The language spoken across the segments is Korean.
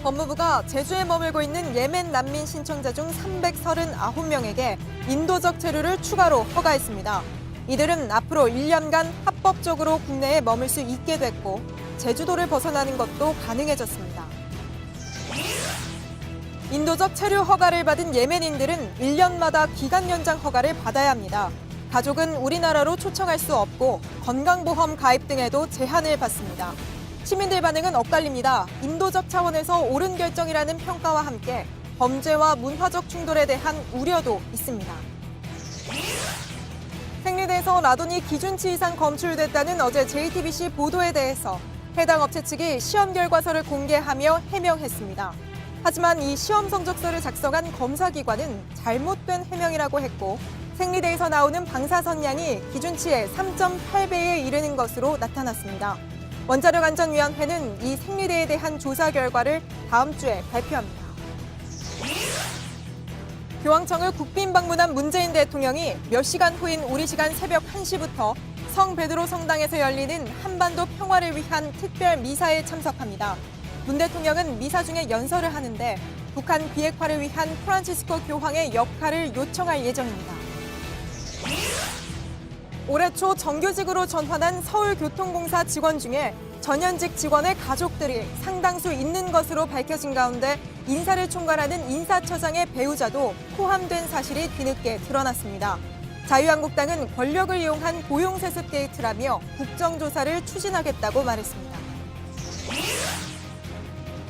법무부가 제주에 머물고 있는 예멘 난민 신청자 중 339명에게 인도적 체류를 추가로 허가했습니다. 이들은 앞으로 1년간 합법적으로 국내에 머물 수 있게 됐고 제주도를 벗어나는 것도 가능해졌습니다. 인도적 체류 허가를 받은 예멘인들은 1년마다 기간 연장 허가를 받아야 합니다. 가족은 우리나라로 초청할 수 없고 건강보험 가입 등에도 제한을 받습니다. 시민들 반응은 엇갈립니다. 인도적 차원에서 옳은 결정이라는 평가와 함께 범죄와 문화적 충돌에 대한 우려도 있습니다. 생리대에서 라돈이 기준치 이상 검출됐다는 어제 JTBC 보도에 대해서 해당 업체 측이 시험 결과서를 공개하며 해명했습니다. 하지만 이 시험 성적서를 작성한 검사기관은 잘못된 해명이라고 했고 생리대에서 나오는 방사선량이 기준치의 3.8배에 이르는 것으로 나타났습니다. 원자력안전위원회는 이 생리대에 대한 조사 결과를 다음 주에 발표합니다. 교황청을 국빈 방문한 문재인 대통령이 몇 시간 후인 우리 시간 새벽 1시부터 성 베드로 성당에서 열리는 한반도 평화를 위한 특별 미사에 참석합니다. 문 대통령은 미사 중에 연설을 하는데 북한 비핵화를 위한 프란치스코 교황의 역할을 요청할 예정입니다. 올해 초 정규직으로 전환한 서울교통공사 직원 중에 전현직 직원의 가족들이 상당수 있는 것으로 밝혀진 가운데 인사를 총괄하는 인사처장의 배우자도 포함된 사실이 뒤늦게 드러났습니다. 자유한국당은 권력을 이용한 고용세습 게이트라며 국정조사를 추진하겠다고 말했습니다.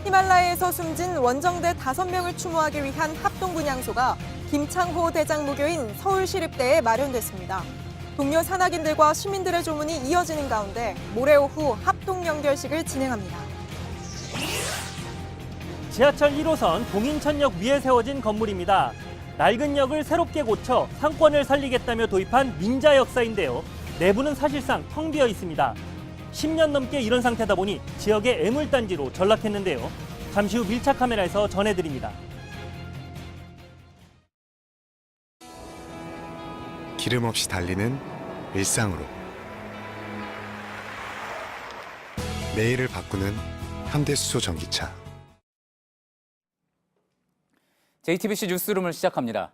히말라야에서 숨진 원정대 5명을 추모하기 위한 합동분향소가 김창호 대장 무교인 서울시립대에 마련됐습니다. 동료 산악인들과 시민들의 조문이 이어지는 가운데 모레 오후 합동 연결식을 진행합니다. 지하철 1호선 동인천역 위에 세워진 건물입니다. 낡은 역을 새롭게 고쳐 상권을 살리겠다며 도입한 민자 역사인데요. 내부는 사실상 텅 비어 있습니다. 10년 넘게 이런 상태다 보니 지역의 애물단지로 전락했는데요. 잠시 후 밀착 카메라에서 전해드립니다. 기름 없이 달리는 일상으로 매일을 바꾸는 현대수소 전기차. JTBC 뉴스룸을 시작합니다.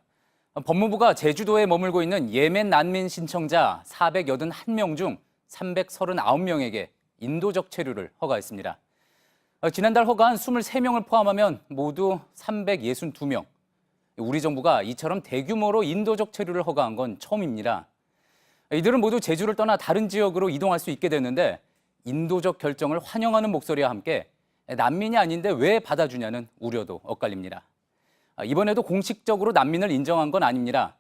법무부가 제주도에 머물고 있는 예멘 난민 신청자 481명 중 339명에게 인도적 체류를 허가했습니다. 지난달 허가한 23명을 포함하면 모두 362명. 우리 정부가 이처럼 대규모로 인도적 체류를 허가한 건 처음입니다. 이들은 모두 제주를 떠나 다른 지역으로 이동할 수 있게 됐는데 인도적 결정을 환영하는 목소리와 함께 난민이 아닌데 왜 받아주냐는 우려도 엇갈립니다. 이번에도 공식적으로 난민을 인정한 건 아닙니다.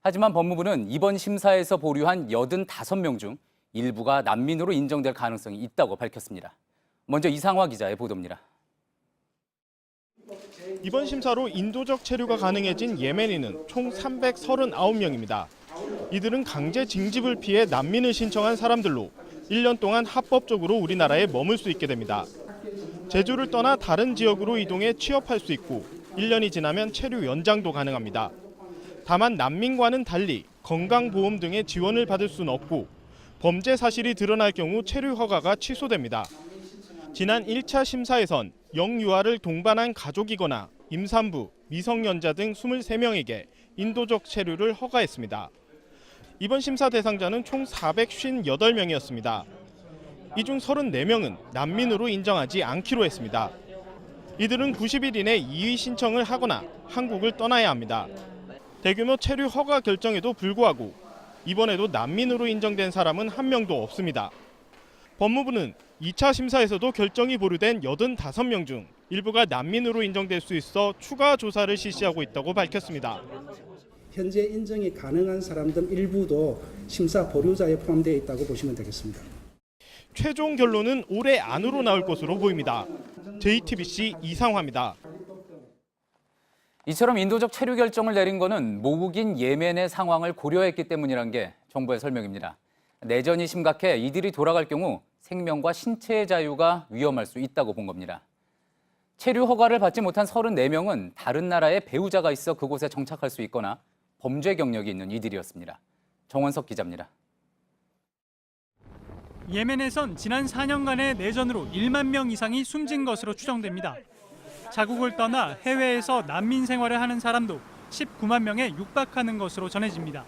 하지만 법무부는 이번 심사에서 보류한 85명 중 일부가 난민으로 인정될 가능성이 있다고 밝혔습니다. 먼저 이상화 기자의 보도입니다. 이번 심사로 인도적 체류가 가능해진 예멘인은 총 339명입니다. 이들은 강제 징집을 피해 난민을 신청한 사람들로 1년 동안 합법적으로 우리나라에 머물 수 있게 됩니다. 제주를 떠나 다른 지역으로 이동해 취업할 수 있고 1년이 지나면 체류 연장도 가능합니다. 다만 난민과는 달리 건강보험 등의 지원을 받을 수는 없고 범죄 사실이 드러날 경우 체류 허가가 취소됩니다. 지난 1차 심사에선 영유아를 동반한 가족이거나 임산부, 미성년자 등 23명에게 인도적 체류를 허가했습니다. 이번 심사 대상자는 총 458명이었습니다. 이 중 34명은 난민으로 인정하지 않기로 했습니다. 이들은 90일 이내 이의 신청을 하거나 한국을 떠나야 합니다. 대규모 체류 허가 결정에도 불구하고 이번에도 난민으로 인정된 사람은 한 명도 없습니다. 법무부는 2차 심사에서도 결정이 보류된 85명 중 일부가 난민으로 인정될 수 있어 추가 조사를 실시하고 있다고 밝혔습니다. 현재 인정이 가능한 사람들 일부도 심사 보류자에 포함되어 있다고 보시면 되겠습니다. 최종 결론은 올해 안으로 나올 것으로 보입니다. JTBC 이상화입니다. 이처럼 인도적 체류 결정을 내린 것은 모국인 예멘의 상황을 고려했기 때문이란 게 정부의 설명입니다. 내전이 심각해 이들이 돌아갈 경우 생명과 신체의 자유가 위험할 수 있다고 본 겁니다. 체류 허가를 받지 못한 34명은 다른 나라에 배우자가 있어 그곳에 정착할 수 있거나 범죄 경력이 있는 이들이었습니다. 정원석 기자입니다. 예멘에선 지난 4년간의 내전으로 1만 명 이상이 숨진 것으로 추정됩니다. 자국을 떠나 해외에서 난민 생활을 하는 사람도 19만 명에 육박하는 것으로 전해집니다.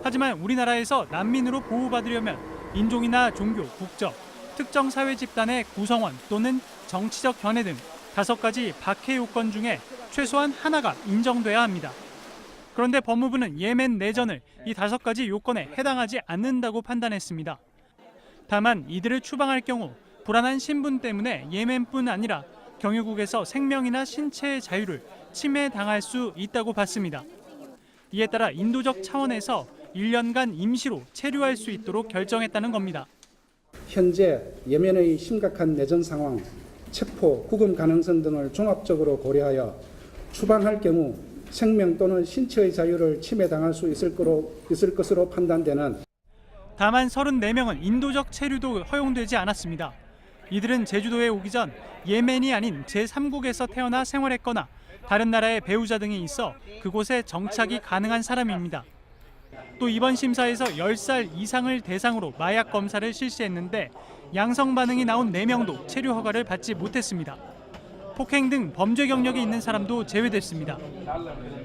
하지만 우리나라에서 난민으로 보호받으려면 인종이나 종교, 국적, 특정 사회 집단의 구성원 또는 정치적 견해 등 5가지 박해 요건 중에 최소한 하나가 인정돼야 합니다. 그런데 법무부는 예멘 내전을 이 5가지 요건에 해당하지 않는다고 판단했습니다. 다만 이들을 추방할 경우 불안한 신분 때문에 예멘뿐 아니라 경유국에서 생명이나 신체의 자유를 침해당할 수 있다고 봤습니다. 이에 따라 인도적 차원에서 1년간 임시로 체류할 수 있도록 결정했다는 겁니다. 현재 예멘의 심각한 내전 상황, 체포, 구금 가능성 등을 종합적으로 고려하여 추방할 경우 생명 또는 신체의 자유를 침해당할 수 있을 것으로 판단되는. 다만 34명은 인도적 체류도 허용되지 않았습니다. 이들은 제주도에 오기 전 예멘이 아닌 제3국에서 태어나 생활했거나 다른 나라의 배우자 등이 있어 그곳에 정착이 가능한 사람입니다. 또 이번 심사에서 10살 이상을 대상으로 마약 검사를 실시했는데 양성 반응이 나온 4명도 체류 허가를 받지 못했습니다. 폭행 등 범죄 경력이 있는 사람도 제외됐습니다.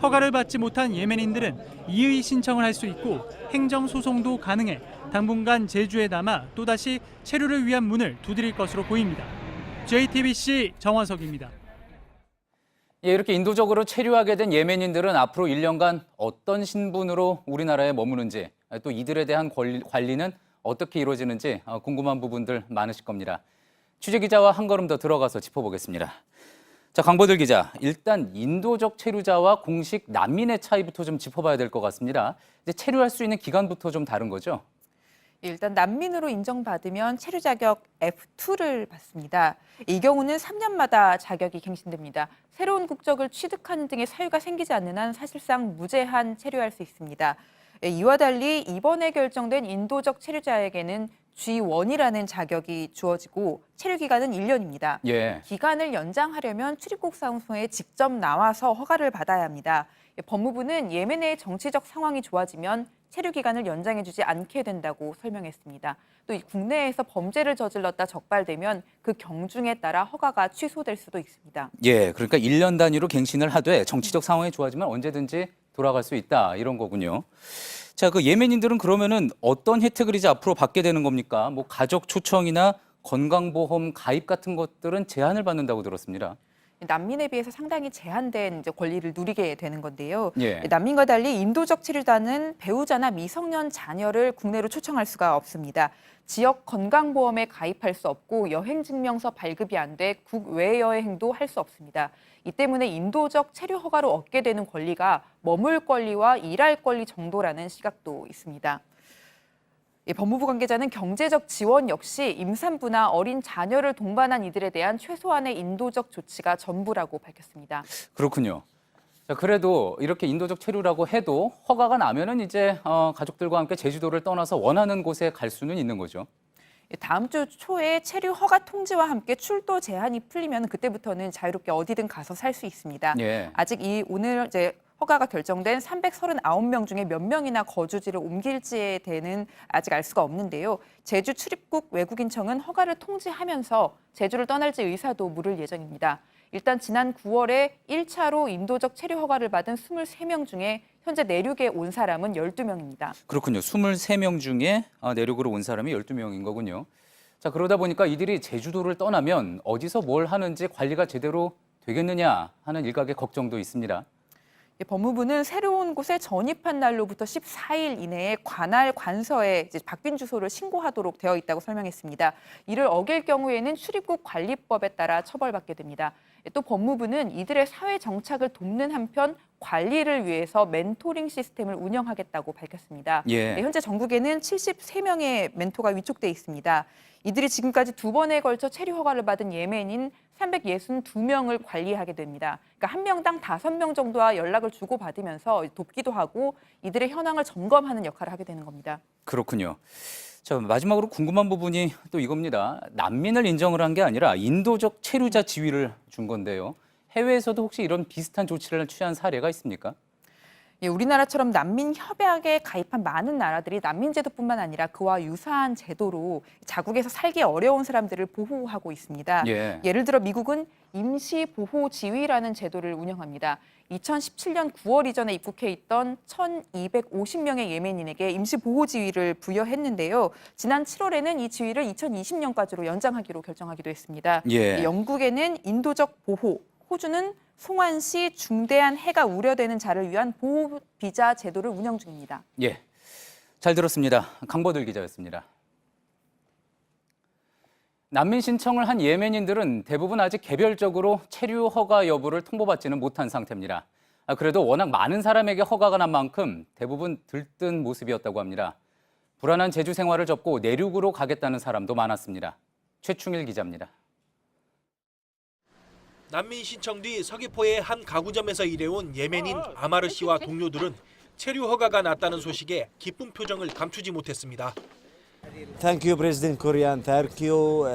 허가를 받지 못한 예멘인들은 이의 신청을 할 수 있고 행정소송도 가능해 당분간 제주에 남아 또다시 체류를 위한 문을 두드릴 것으로 보입니다. JTBC 정원석입니다. 예, 이렇게 인도적으로 체류하게 된 예멘인들은 앞으로 1년간 어떤 신분으로 우리나라에 머무는지, 또 이들에 대한 관리는 어떻게 이루어지는지 궁금한 부분들 많으실 겁니다. 취재기자와 한 걸음 더 들어가서 짚어보겠습니다. 자, 강보들 기자, 일단 인도적 체류자와 공식 난민의 차이부터 좀 짚어봐야 될 것 같습니다. 이제 체류할 수 있는 기간부터 좀 다른 거죠? 일단 난민으로 인정받으면 체류 자격 F2를 받습니다. 이 경우는 3년마다 자격이 갱신됩니다. 새로운 국적을 취득하는 등의 사유가 생기지 않는 한 사실상 무제한 체류할 수 있습니다. 이와 달리 이번에 결정된 인도적 체류자에게는 G1이라는 자격이 주어지고 체류 기간은 1년입니다. 예. 기간을 연장하려면 출입국 사무소에 직접 나와서 허가를 받아야 합니다. 법무부는 예멘의 정치적 상황이 좋아지면 체류 기간을 연장해주지 않게 된다고 설명했습니다. 또 국내에서 범죄를 저질렀다 적발되면 그 경중에 따라 허가가 취소될 수도 있습니다. 예, 그러니까 1년 단위로 갱신을 하되 정치적 상황이 좋아지면 언제든지 돌아갈 수 있다 이런 거군요. 자, 그 예멘인들은 그러면은 어떤 혜택을 이제 앞으로 받게 되는 겁니까? 뭐 가족 초청이나 건강보험 가입 같은 것들은 제한을 받는다고 들었습니다. 난민에 비해서 상당히 제한된 권리를 누리게 되는 건데요. 예. 난민과 달리 인도적 체류자는 배우자나 미성년 자녀를 국내로 초청할 수가 없습니다. 지역 건강보험에 가입할 수 없고 여행증명서 발급이 안 돼 국외 여행도 할 수 없습니다. 이 때문에 인도적 체류 허가로 얻게 되는 권리가 머물 권리와 일할 권리 정도라는 시각도 있습니다. 법무부 관계자는 경제적 지원 역시 임산부나 어린 자녀를 동반한 이들에 대한 최소한의 인도적 조치가 전부라고 밝혔습니다. 그렇군요. 자, 그래도 이렇게 인도적 체류라고 해도 허가가 나면은 이제 가족들과 함께 제주도를 떠나서 원하는 곳에 갈 수는 있는 거죠. 다음 주 초에 체류 허가 통지와 함께 출도 제한이 풀리면 그때부터는 자유롭게 어디든 가서 살 수 있습니다. 예. 아직 오늘 이제 허가가 결정된 339명 중에 몇 명이나 거주지를 옮길지에 대해는 아직 알 수가 없는데요. 제주 출입국 외국인청은 허가를 통지하면서 제주를 떠날지 의사도 물을 예정입니다. 일단 지난 9월에 1차로 인도적 체류 허가를 받은 23명 중에 현재 내륙에 온 사람은 12명입니다. 그렇군요. 23명 중에 내륙으로 온 사람이 12명인 거군요. 자, 그러다 보니까 이들이 제주도를 떠나면 어디서 뭘 하는지 관리가 제대로 되겠느냐 하는 일각의 걱정도 있습니다. 법무부는 새로운 곳에 전입한 날로부터 14일 이내에 관할 관서에 이제 바뀐 주소를 신고하도록 되어 있다고 설명했습니다. 이를 어길 경우에는 출입국 관리법에 따라 처벌받게 됩니다. 또 법무부는 이들의 사회 정착을 돕는 한편 관리를 위해서 멘토링 시스템을 운영하겠다고 밝혔습니다. 예. 현재 전국에는 73명의 멘토가 위촉돼 있습니다. 이들이 지금까지 2번에 걸쳐 체류 허가를 받은 예멘인 362명을 관리하게 됩니다. 그러니까 한 명당 5명 정도와 연락을 주고받으면서 돕기도 하고 이들의 현황을 점검하는 역할을 하게 되는 겁니다. 그렇군요. 자, 마지막으로 궁금한 부분이 또 이겁니다. 난민을 인정을 한 게 아니라 인도적 체류자 지위를 준 건데요. 해외에서도 혹시 이런 비슷한 조치를 취한 사례가 있습니까? 예, 우리나라처럼 난민 협약에 가입한 많은 나라들이 난민 제도뿐만 아니라 그와 유사한 제도로 자국에서 살기 어려운 사람들을 보호하고 있습니다. 예를 들어 미국은 임시보호지위라는 제도를 운영합니다. 2017년 9월 이전에 입국해 있던 1,250명의 예멘인에게 임시보호지위를 부여했는데요. 지난 7월에는 이 지위를 2020년까지로 연장하기로 결정하기도 했습니다. 영국에는 인도적 보호, 호주는 송환 시 중대한 해가 우려되는 자를 위한 보호 비자 제도를 운영 중입니다. 예, 잘 들었습니다. 강보들 기자였습니다. 난민 신청을 한 예멘인들은 대부분 아직 개별적으로 체류 허가 여부를 통보받지는 못한 상태입니다. 그래도 워낙 많은 사람에게 허가가 난 만큼 대부분 들뜬 모습이었다고 합니다. 불안한 제주 생활을 접고 내륙으로 가겠다는 사람도 많았습니다. 최충일 기자입니다. 난민 신청 뒤 서귀포의 한 가구점에서 일해온 예멘인 아마르 씨와 동료들은 체류 허가가 났다는 소식에 기쁜 표정을 감추지 못했습니다. Thank you, President Korean. Thank you,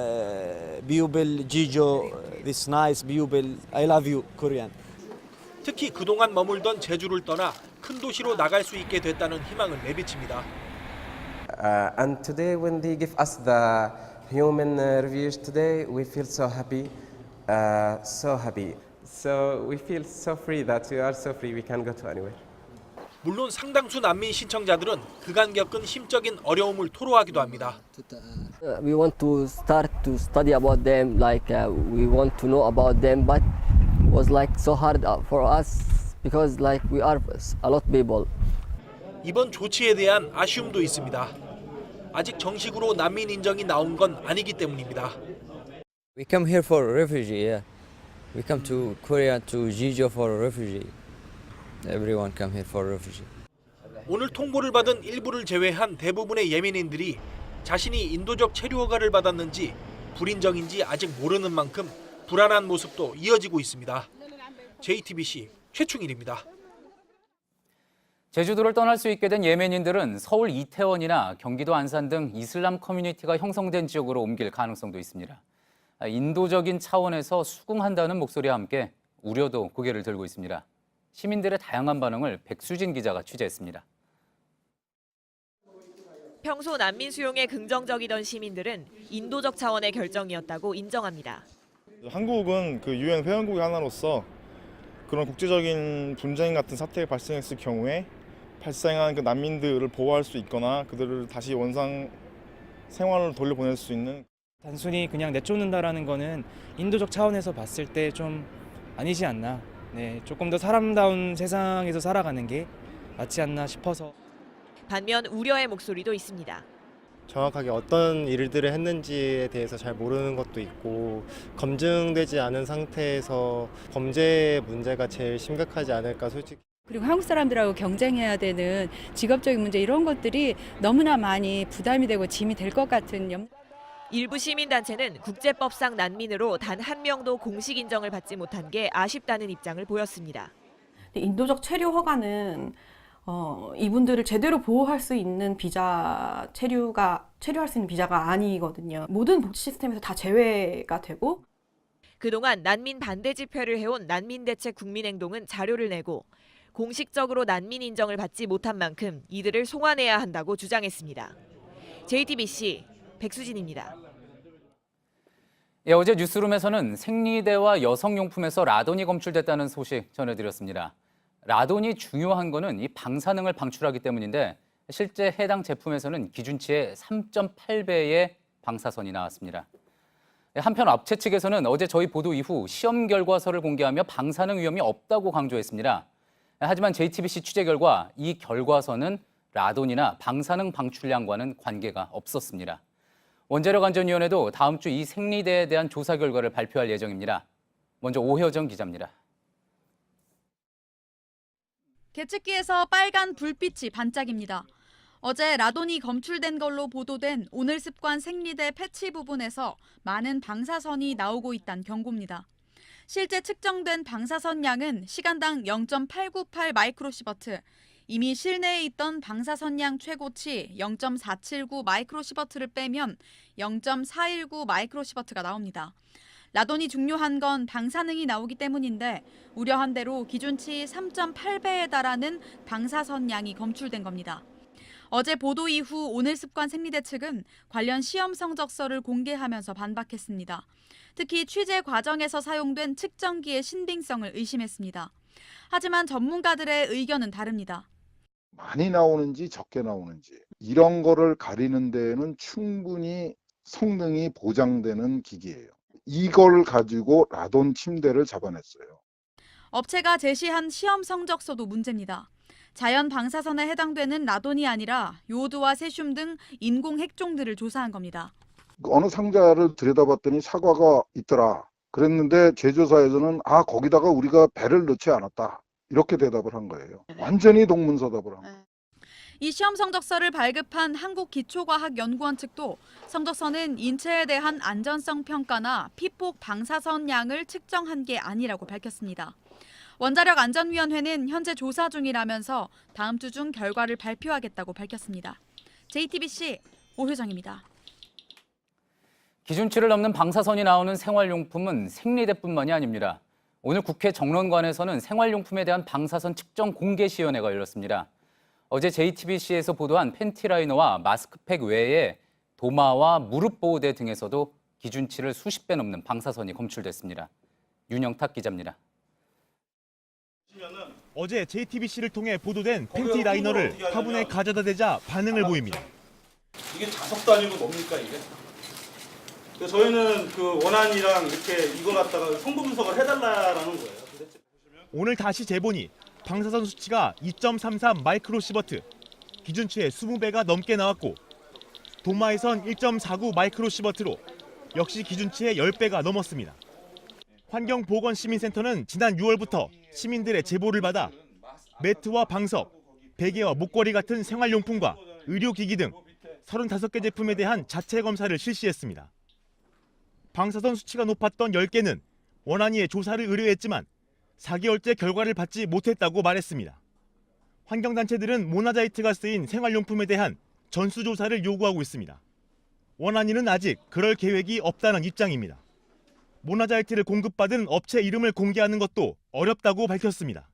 Biubil, Jijo. This nice Biubil. I love you, Korean. 특히 그동안 머물던 제주를 떠나 큰 도시로 나갈 수 있게 됐다는 희망을 내비칩니다. And today, when they give us the human reviews today, we feel so happy. So happy. So we feel so free that we are so free we can go to anywhere. 물론 상당수 난민 신청자들은 그간 겪은 심적인 어려움을 토로하기도 합니다. We want to start to study about them, like we want to know about them, but it was like so hard for us because like we are a lot people. 이번 조치에 대한 아쉬움도 있습니다. 아직 정식으로 난민 인정이 나온 건 아니기 때문입니다. We come here for refugee, yeah. We come to Korea to Jeju for refugee. Everyone come here for refugee. 오늘 통보를 받은 일부를 제외한 대부분의 예멘인들이 자신이 인도적 체류 허가를 받았는지 불인정인지 아직 모르는 만큼 불안한 모습도 이어지고 있습니다. JTBC 최충일입니다. 제주도를 떠날 수 있게 된 예멘인들은 서울 이태원이나 경기도 안산 등 이슬람 커뮤니티가 형성된 지역으로 옮길 가능성도 있습니다. 인도적인 차원에서 수긍한다는 목소리와 함께 우려도 고개를 들고 있습니다. 시민들의 다양한 반응을 백수진 기자가 취재했습니다. 평소 난민 수용에 긍정적이던 시민들은 인도적 차원의 결정이었다고 인정합니다. 한국은 그 유엔 회원국의 하나로서 그런 국제적인 분쟁 같은 사태가 발생했을 경우에 발생한 그 난민들을 보호할 수 있거나 그들을 다시 원상 생활로 돌려보낼 수 있는. 단순히 그냥 내쫓는다라는 거는 인도적 차원에서 봤을 때 좀 아니지 않나. 네, 조금 더 사람다운 세상에서 살아가는 게 맞지 않나 싶어서. 반면 우려의 목소리도 있습니다. 정확하게 어떤 일들을 했는지에 대해서 잘 모르는 것도 있고 검증되지 않은 상태에서 범죄 문제가 제일 심각하지 않을까 솔직히. 그리고 한국 사람들하고 경쟁해야 되는 직업적인 문제 이런 것들이 너무나 많이 부담이 되고 짐이 될 것 같은 일부 시민단체는 국제법상 난민으로 단 한 명도 공식 인정을 받지 못한 게 아쉽다는 입장을 보였습니다. 인도적 체류 허가는 이분들을 제대로 보호할 수 있는 비자 체류할 수 있는 비자가 아니거든요. 모든 복지 시스템에서 다 제외가 되고. 그동안 난민 반대 집회를 해온 난민대책 국민행동은 자료를 내고 공식적으로 난민 인정을 받지 못한 만큼 이들을 송환해야 한다고 주장했습니다. JTBC 백수진입니다. 어제 뉴스룸에서는 생리대와 여성용품에서 라돈이 검출됐다는 소식 전해드렸습니다. 라돈이 중요한 거는 이 방사능을 방출하기 때문인데 실제 해당 제품에서는 기준치의 3.8배의 방사선이 나왔습니다. 한편 업체 측에서는 어제 저희 보도 이후 시험 결과서를 공개하며 방사능 위험이 없다고 강조했습니다. 하지만 JTBC 취재 결과 이 결과서는 라돈이나 방사능 방출량과는 관계가 없었습니다. 원자력안전위원회도 다음 주 이 생리대에 대한 조사 결과를 발표할 예정입니다. 먼저 오혜정 기자입니다. 계측기에서 빨간 불빛이 반짝입니다. 어제 라돈이 검출된 걸로 보도된 오늘 습관 생리대 패치 부분에서 많은 방사선이 나오고 있다는 경고입니다. 실제 측정된 방사선 양은 시간당 0.898 마이크로시버트, 이미 실내에 있던 방사선량 최고치 0.479 마이크로시버트를 빼면 0.419 마이크로시버트가 나옵니다. 라돈이 중요한 건 방사능이 나오기 때문인데 우려한 대로 기준치 3.8배에 달하는 방사선 양이 검출된 겁니다. 어제 보도 이후 오늘습관 생리대 측은 관련 시험 성적서를 공개하면서 반박했습니다. 특히 취재 과정에서 사용된 측정기의 신빙성을 의심했습니다. 하지만 전문가들의 의견은 다릅니다. 많이 나오는지 적게 나오는지 이런 거를 가리는 데에는 충분히 성능이 보장되는 기기예요. 이걸 가지고 라돈 침대를 잡아냈어요. 업체가 제시한 시험 성적서도 문제입니다. 자연 방사선에 해당되는 라돈이 아니라 요오드와 세슘 등 인공 핵종들을 조사한 겁니다. 어느 상자를 들여다봤더니 사과가 있더라. 그랬는데 제조사에서는 거기다가 우리가 배를 넣지 않았다. 이렇게 대답을 한 거예요. 완전히 동문서답을 한 거예요. 이 시험 성적서를 발급한 한국기초과학연구원 측도 성적서는 인체에 대한 안전성 평가나 피폭 방사선 양을 측정한 게 아니라고 밝혔습니다. 원자력안전위원회는 현재 조사 중이라면서 다음 주 중 결과를 발표하겠다고 밝혔습니다. JTBC 오효정입니다. 기준치를 넘는 방사선이 나오는 생활용품은 생리대뿐만이 아닙니다. 오늘 국회 정론관에서는 생활용품에 대한 방사선 측정 공개 시연회가 열렸습니다. 어제 JTBC에서 보도한 팬티라이너와 마스크팩 외에 도마와 무릎 보호대 등에서도 기준치를 수십 배 넘는 방사선이 검출됐습니다. 윤영탁 기자입니다. 어제 JTBC를 통해 보도된 팬티 라이너를 화분에 가져다 대자 반응을 보입니다. 이게 자석도 아니고 뭡니까 이게? 저희는 그 원안이랑 이렇게 이거 갖다가 성분 분석을 해달라라는 거예요. 오늘 다시 재보니 방사선 수치가 2.33 마이크로시버트, 기준치의 20배가 넘게 나왔고 도마에선 1.49 마이크로시버트로 역시 기준치의 10배가 넘었습니다. 환경보건시민센터는 지난 6월부터 시민들의 제보를 받아 매트와 방석, 베개와 목걸이 같은 생활용품과 의료기기 등 35개 제품에 대한 자체 검사를 실시했습니다. 방사선 수치가 높았던 10개는 원안위에 조사를 의뢰했지만 4개월째 결과를 받지 못했다고 말했습니다. 환경단체들은 모나자이트가 쓰인 생활용품에 대한 전수조사를 요구하고 있습니다. 원안위는 아직 그럴 계획이 없다는 입장입니다. 모나자이트를 공급받은 업체 이름을 공개하는 것도 어렵다고 밝혔습니다.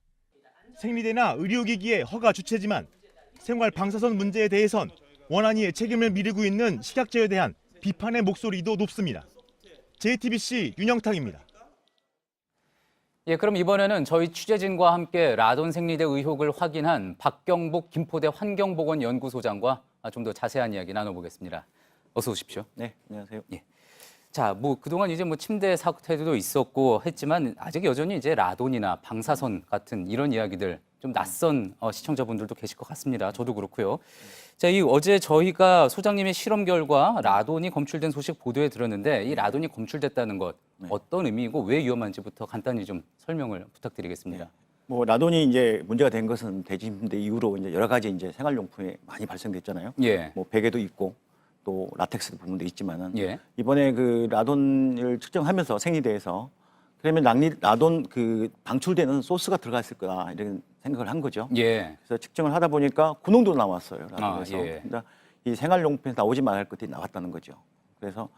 생리대나 의료기기의 허가 주체지만 생활 방사선 문제에 대해선 원안위의 책임을 미루고 있는 식약처에 대한 비판의 목소리도 높습니다. JTBC 윤영탁입니다. 예, 그럼 이번에는 저희 취재진과 함께 라돈 생리대 의혹을 확인한 박경복 김포대 환경보건연구소장과 좀 더 자세한 이야기 나눠보겠습니다. 어서 오십시오. 네, 안녕하세요. 예. 자, 그동안 이제 침대 사태도 있었고 했지만 아직 여전히 이제 라돈이나 방사선 같은 이런 이야기들 좀 낯선 시청자분들도 계실 것 같습니다. 저도 그렇고요. 자, 어제 저희가 소장님의 실험 결과 라돈이 검출된 소식 보도에 들었는데 이 라돈이 검출됐다는 것 어떤 의미이고 왜 위험한지부터 간단히 좀 설명을 부탁드리겠습니다. 라돈이 이제 문제가 된 것은 대지침대 이후로 이제 여러 가지 이제 생활용품에 많이 발생됐잖아요. 예. 베개도 있고 또 라텍스 부분도 있지만은 예. 이번에 그 라돈을 측정하면서 생리대에서 그러면 라돈 그 방출되는 소스가 들어가 있을 거다 이런 생각을 한 거죠. 예. 그래서 측정을 하다 보니까 군용도 나왔어요. 라돈에서. 예. 그러니까 이 생활용품에서 나오지 말할 것들이 나왔다는 거죠. 그래서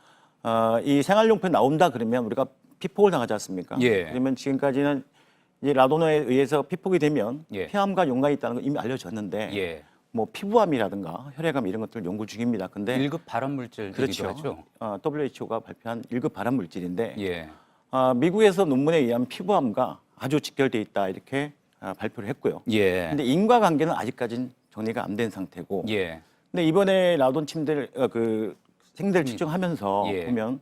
이 생활용품에 나온다 그러면 우리가 피폭을 당하지 않습니까? 예. 그러면 지금까지는 이제 라돈에 의해서 피폭이 되면 예. 폐암과 용관이 있다는 거 이미 알려졌는데 예. 피부암이라든가 혈액암 이런 것들 연구 중입니다. 근데 1급 발암물질이기도 그렇죠. 하죠. WHO가 발표한 1급 발암물질인데 예. 미국에서 논문에 의하면 피부암과 아주 직결돼 있다 이렇게 발표를 했고요. 예. 근데 인과관계는 아직까지는 정리가 안 된 상태고. 예. 근데 이번에 라돈 침대를 생리대를 측정하면서 예. 보면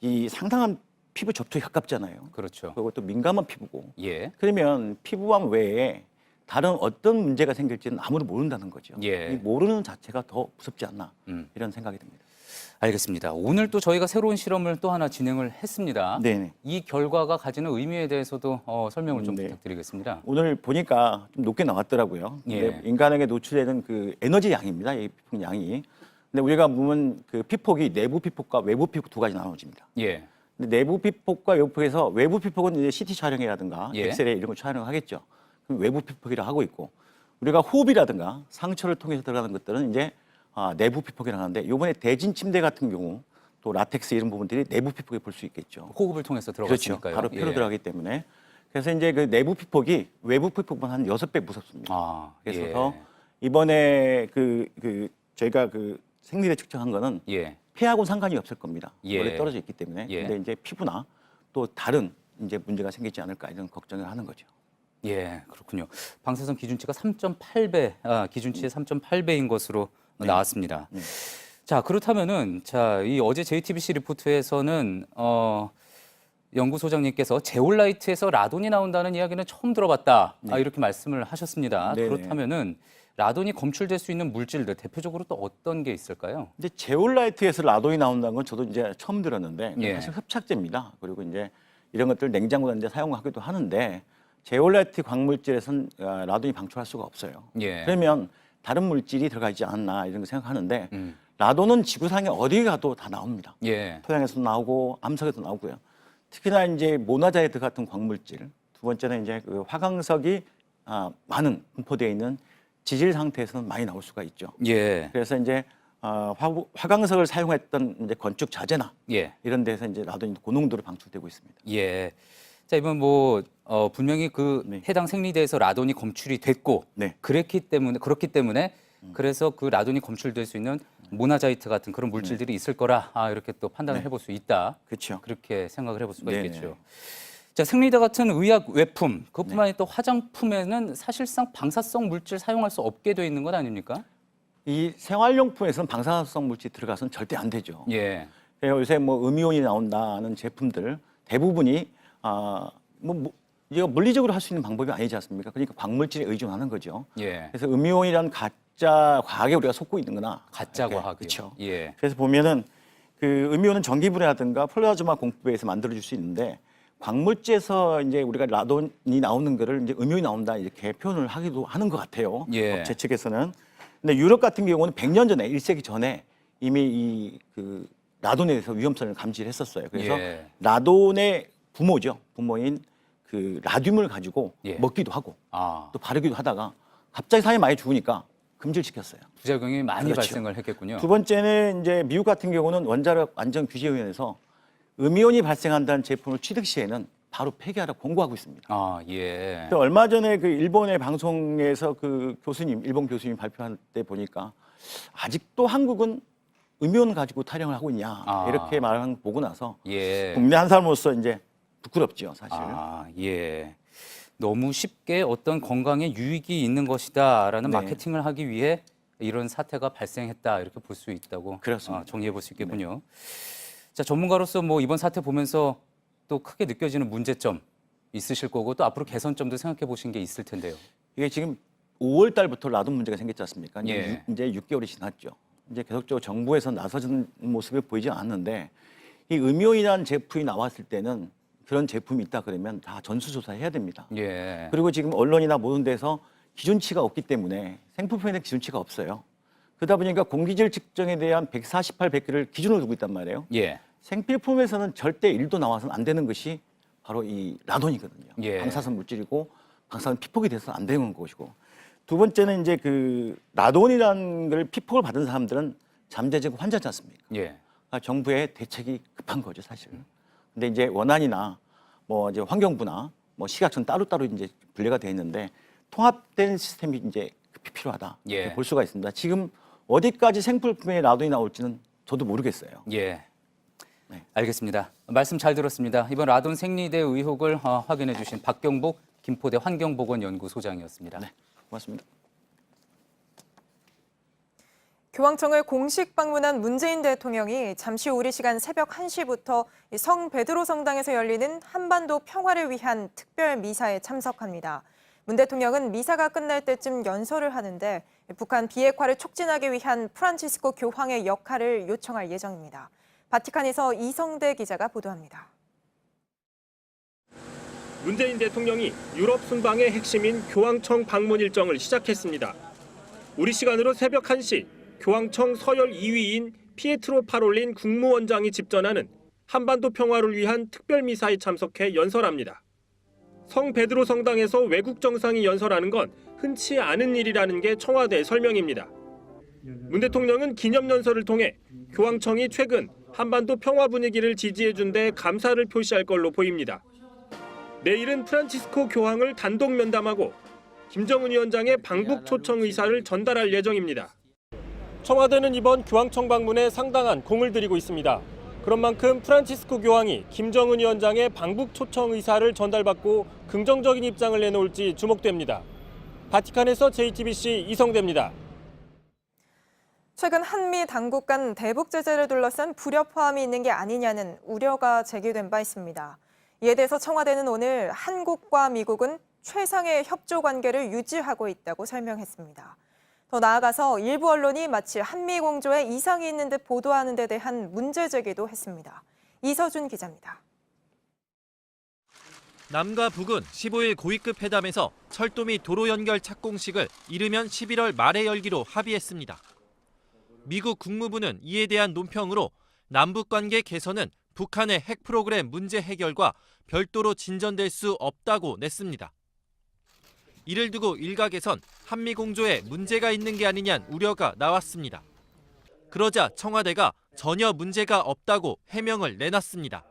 이 상당한 피부 접촉이 가깝잖아요. 그렇죠. 그리고 또 민감한 피부고. 예. 그러면 피부암 외에 다른 어떤 문제가 생길지는 아무도 모른다는 거죠. 예. 이 모르는 자체가 더 무섭지 않나 이런 생각이 듭니다. 알겠습니다. 오늘 또 저희가 새로운 실험을 또 하나 진행을 했습니다. 네네. 이 결과가 가지는 의미에 대해서도 설명을 좀 부탁드리겠습니다. 오늘 보니까 좀 높게 나왔더라고요. 근데 예. 인간에게 노출되는 그 에너지 양입니다. 이 피폭 양이. 근데 우리가 보면 그 피폭이 내부 피폭과 외부 피폭 두 가지 나눠집니다. 예. 근데 내부 피폭과 외부 피폭에서 외부 피폭은 이제 CT 촬영이라든가 예. 엑스레이 이런 거 촬영하겠죠. 그럼 외부 피폭이라 하고 있고 우리가 호흡이라든가 상처를 통해서 들어가는 것들은 이제 내부 피폭이라고 하는데 이번에 대진 침대 같은 경우 또 라텍스 이런 부분들이 내부 피폭에 볼 수 있겠죠. 호흡을 통해서 들어갔으니까요. 그렇죠. 바로 폐로 예. 들어가기 때문에. 그래서 이제 그 내부 피폭이 외부 피폭보다 한 6배 무섭습니다. 아, 그래서 이번에 저희가 그 생리대 측정한 거는 폐하고는 상관이 없을 겁니다. 예. 원래 떨어져 있기 때문에. 예. 근데 이제 피부나 또 다른 이제 문제가 생기지 않을까 이런 걱정을 하는 거죠. 예, 그렇군요. 방사선 기준치가 3.8배, 기준치의 3.8배인 것으로 나왔습니다. 자, 그렇다면은 이 어제 JTBC 리포트에서는 연구소장님께서 제올라이트에서 라돈이 나온다는 이야기는 처음 들어봤다. 이렇게 말씀을 하셨습니다. 네네. 그렇다면은 라돈이 검출될 수 있는 물질들 대표적으로 또 어떤 게 있을까요? 근데 제올라이트에서 라돈이 나온다는 건 저도 이제 처음 들었는데 예. 사실 흡착제입니다. 그리고 이제 이런 것들 냉장고에 이제 사용하기도 하는데 제올라이트 광물질에선 라돈이 방출할 수가 없어요. 예. 그러면 다른 물질이 들어가 있지 않나 이런 거 생각하는데 라돈은 지구상에 어디 가도 다 나옵니다. 예. 토양에서도 나오고 암석에도 나오고요. 특히나 이제 모나자이트 같은 광물질, 두 번째는 이제 그 화강석이 많은 분포되어 있는 지질 상태에서는 많이 나올 수가 있죠. 예. 그래서 이제 화강석을 사용했던 이제 건축 자재나 이런 데서 이제 라돈이 고농도로 방출되고 있습니다. 예. 자, 이번 분명히 해당 생리대에서 라돈이 검출이 됐고 그렇기 때문에 그래서 그 라돈이 검출될 수 있는 모나자이트 같은 그런 물질들이 있을 거라 이렇게 또 판단을 해볼 수 있다. 그렇죠. 그렇게 생각을 해볼 수가 있겠죠. 자, 생리대 같은 의약 외품, 그것뿐만 아니라 또 화장품에는 사실상 방사성 물질 사용할 수 없게 돼 있는 건 아닙니까? 이 생활용품에서는 방사성 물질 들어가서는 절대 안 되죠. 예. 요새 음이온이 나온다는 제품들 대부분이 이거 물리적으로 할 수 있는 방법이 아니지 않습니까? 그러니까 광물질에 의존하는 거죠. 예. 그래서 음이온이란 가짜 과학에 우리가 속고 있는구나. 가짜 과학이요. 그렇죠. 예. 그래서 보면은 그 음이온은 전기분해라든가 플라즈마 공급에서 만들어질 수 있는데 광물질에서 이제 우리가 라돈이 나오는 거를 이제 음이온이 나온다 이렇게 표현을 하기도 하는 것 같아요. 예. 업체 측에서는. 근데 유럽 같은 경우는 100년 전에 1세기 전에 이미 그 라돈에 대해서 위험성을 감지를 했었어요. 그래서 라돈의 부모인 그 라듐을 가지고 먹기도 하고 또 바르기도 하다가 갑자기 사람이 많이 죽으니까 금지를 시켰어요. 부작용이 많이 그렇죠. 발생을 했겠군요. 두 번째는 이제 미국 같은 경우는 원자력 안전규제위원회에서 음이온이 발생한다는 제품을 취득 시에는 바로 폐기하라 공고하고 있습니다. 예. 얼마 전에 그 일본의 방송에서 그 일본 교수님 발표할 때 보니까 아직도 한국은 음이온 가지고 타령을 하고 있냐 이렇게 말하는 거 보고 나서 국내 한 사람으로서 이제 부끄럽죠, 사실. 예. 너무 쉽게 어떤 건강에 유익이 있는 것이다라는 마케팅을 하기 위해 이런 사태가 발생했다 이렇게 볼 수 있다고 정리해 볼 수 있겠군요. 자, 전문가로서 이번 사태 보면서 또 크게 느껴지는 문제점 있으실 거고 또 앞으로 개선점도 생각해 보신 게 있을 텐데요. 이게 지금 5월 달부터 라돈 문제가 생겼지 않습니까? 예. 이제 6개월이 지났죠. 이제 계속적으로 정부에서 나서는 모습이 보이지 않는데 이 음이온이라는 제품이 나왔을 때는 그런 제품이 있다 그러면 다 전수조사해야 됩니다. 예. 그리고 지금 언론이나 모든 데서 기준치가 없기 때문에 생필품에는 기준치가 없어요. 그러다 보니까 공기질 측정에 대한 148, 100개를 기준으로 두고 있단 말이에요. 예. 생필품에서는 절대 1도 나와서는 안 되는 것이 바로 이 라돈이거든요. 예. 방사선 물질이고 방사선 피폭이 돼서는 안 되는 것이고 두 번째는 이제 그 라돈이라는 걸 피폭을 받은 사람들은 잠재적 환자지 않습니까? 예. 그러니까 정부의 대책이 급한 거죠, 사실. 근데 이제 원안이나 이제 환경부나 식약처는 따로따로 이제 분리가 돼 있는데 통합된 시스템이 이제 급히 필요하다. 이렇게 볼 수가 있습니다. 지금 어디까지 생필품에 라돈이 나올지는 저도 모르겠어요. 예. 알겠습니다. 말씀 잘 들었습니다. 이번 라돈 생리대 의혹을 확인해 주신 박경복 김포대 환경보건연구소장이었습니다. 네, 고맙습니다. 교황청을 공식 방문한 문재인 대통령이 잠시 후 우리 시간 새벽 1시부터 성 베드로 성당에서 열리는 한반도 평화를 위한 특별 미사에 참석합니다. 문 대통령은 미사가 끝날 때쯤 연설을 하는데 북한 비핵화를 촉진하기 위한 프란치스코 교황의 역할을 요청할 예정입니다. 바티칸에서 이성대 기자가 보도합니다. 문재인 대통령이 유럽 순방의 핵심인 교황청 방문 일정을 시작했습니다. 우리 시간으로 새벽 1시 교황청 서열 2위인 피에트로 파롤린 국무원장이 집전하는 한반도 평화를 위한 특별 미사에 참석해 연설합니다. 성 베드로 성당에서 외국 정상이 연설하는 건 흔치 않은 일이라는 게 청와대 설명입니다. 문 대통령은 기념 연설을 통해 교황청이 최근 한반도 평화 분위기를 지지해준 데 감사를 표시할 걸로 보입니다. 내일은 프란치스코 교황을 단독 면담하고 김정은 위원장의 방북 초청 의사를 전달할 예정입니다. 청와대는 이번 교황청 방문에 상당한 공을 들이고 있습니다. 그런 만큼 프란치스코 교황이 김정은 위원장의 방북 초청 의사를 전달받고 긍정적인 입장을 내놓을지 주목됩니다. 바티칸에서 JTBC 이성대입니다. 최근 한미 당국 간 대북 제재를 둘러싼 불협화음이 있는 게 아니냐는 우려가 제기된 바 있습니다. 이에 대해서 청와대는 오늘 한국과 미국은 최상의 협조 관계를 유지하고 있다고 설명했습니다. 더 나아가서 일부 언론이 마치 한미 공조에 이상이 있는 듯 보도하는 데 대한 문제 제기도 했습니다. 이서준 기자입니다. 남과 북은 15일 고위급 회담에서 철도 및 도로 연결 착공식을 이르면 11월 말에 열기로 합의했습니다. 미국 국무부는 이에 대한 논평으로 남북 관계 개선은 북한의 핵 프로그램 문제 해결과 별도로 진전될 수 없다고 냈습니다. 이를 두고 일각에선 한미 공조에 문제가 있는 게 아니냐는 우려가 나왔습니다. 그러자 청와대가 전혀 문제가 없다고 해명을 내놨습니다.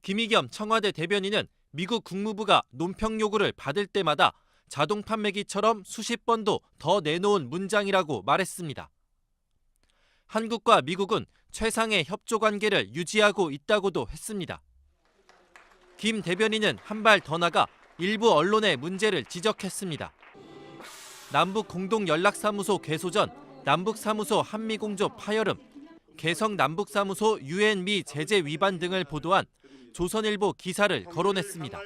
김의겸 청와대 대변인은 미국 국무부가 논평 요구를 받을 때마다 자동 판매기처럼 수십 번도 더 내놓은 문장이라고 말했습니다. 한국과 미국은 최상의 협조 관계를 유지하고 있다고도 했습니다. 김 대변인은 한 발 더 나가 일부 언론의 문제를 지적했습니다. 남북 공동연락사무소 개소 전 남북사무소 한미공조 파열음, 개성 남북사무소 UN 미 제재 위반 등을 보도한 조선일보 기사를 거론했습니다.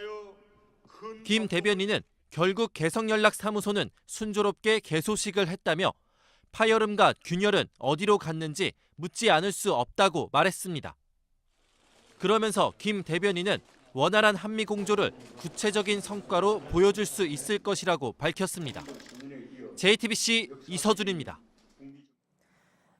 김 대변인은 결국 개성연락사무소는 순조롭게 개소식을 했다며 파열음과 균열은 어디로 갔는지 묻지 않을 수 없다고 말했습니다. 그러면서 김 대변인은 원활한 한미 공조를 구체적인 성과로 보여줄 수 있을 것이라고 밝혔습니다. JTBC 이서준입니다.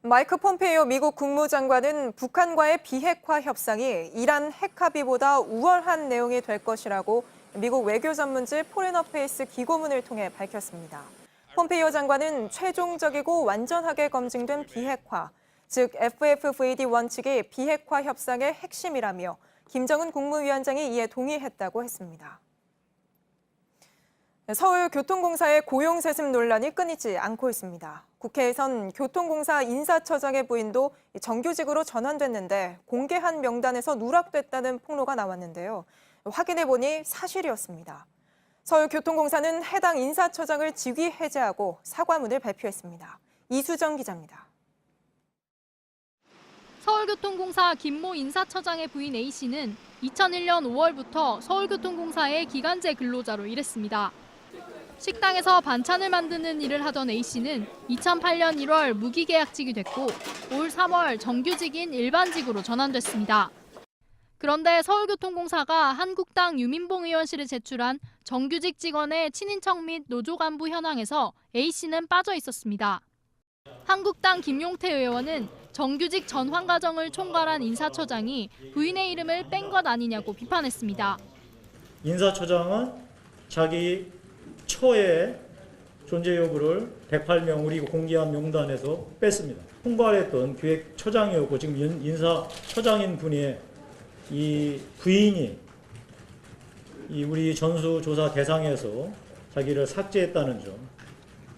마이크 폼페이오 미국 국무장관은 북한과의 비핵화 협상이 이란 핵 합의보다 우월한 내용이 될 것이라고 미국 외교전문지 포레너페이스 기고문을 통해 밝혔습니다. 폼페이오 장관은 최종적이고 완전하게 검증된 비핵화, 즉 FFVD 원칙이 비핵화 협상의 핵심이라며 김정은 국무위원장이 이에 동의했다고 했습니다. 서울교통공사의 고용세습 논란이 끊이지 않고 있습니다. 국회에선 교통공사 인사처장의 부인도 정규직으로 전환됐는데 공개한 명단에서 누락됐다는 폭로가 나왔는데요. 확인해보니 사실이었습니다. 서울교통공사는 해당 인사처장을 직위 해제하고 사과문을 발표했습니다. 이수정 기자입니다. 서울교통공사 김모 인사처장의 부인 A씨는 2001년 5월부터 서울교통공사의 기간제 근로자로 일했습니다. 식당에서 반찬을 만드는 일을 하던 A씨는 2008년 1월 무기계약직이 됐고 올 3월 정규직인 일반직으로 전환됐습니다. 그런데 서울교통공사가 한국당 유민봉 의원실에 제출한 정규직 직원의 친인척 및 노조 간부 현황에서 A씨는 빠져 있었습니다. 한국당 김용태 의원은 정규직 전환 과정을 총괄한 인사처장이 부인의 이름을 뺀 것 아니냐고 비판했습니다. 인사처장은 자기 처의 존재 여부를 108명 우리 공개한 명단에서 뺐습니다. 총괄했던 기획처장이었고 지금 인사처장인 분이 이 부인이 이 우리 전수조사 대상에서 자기를 삭제했다는 점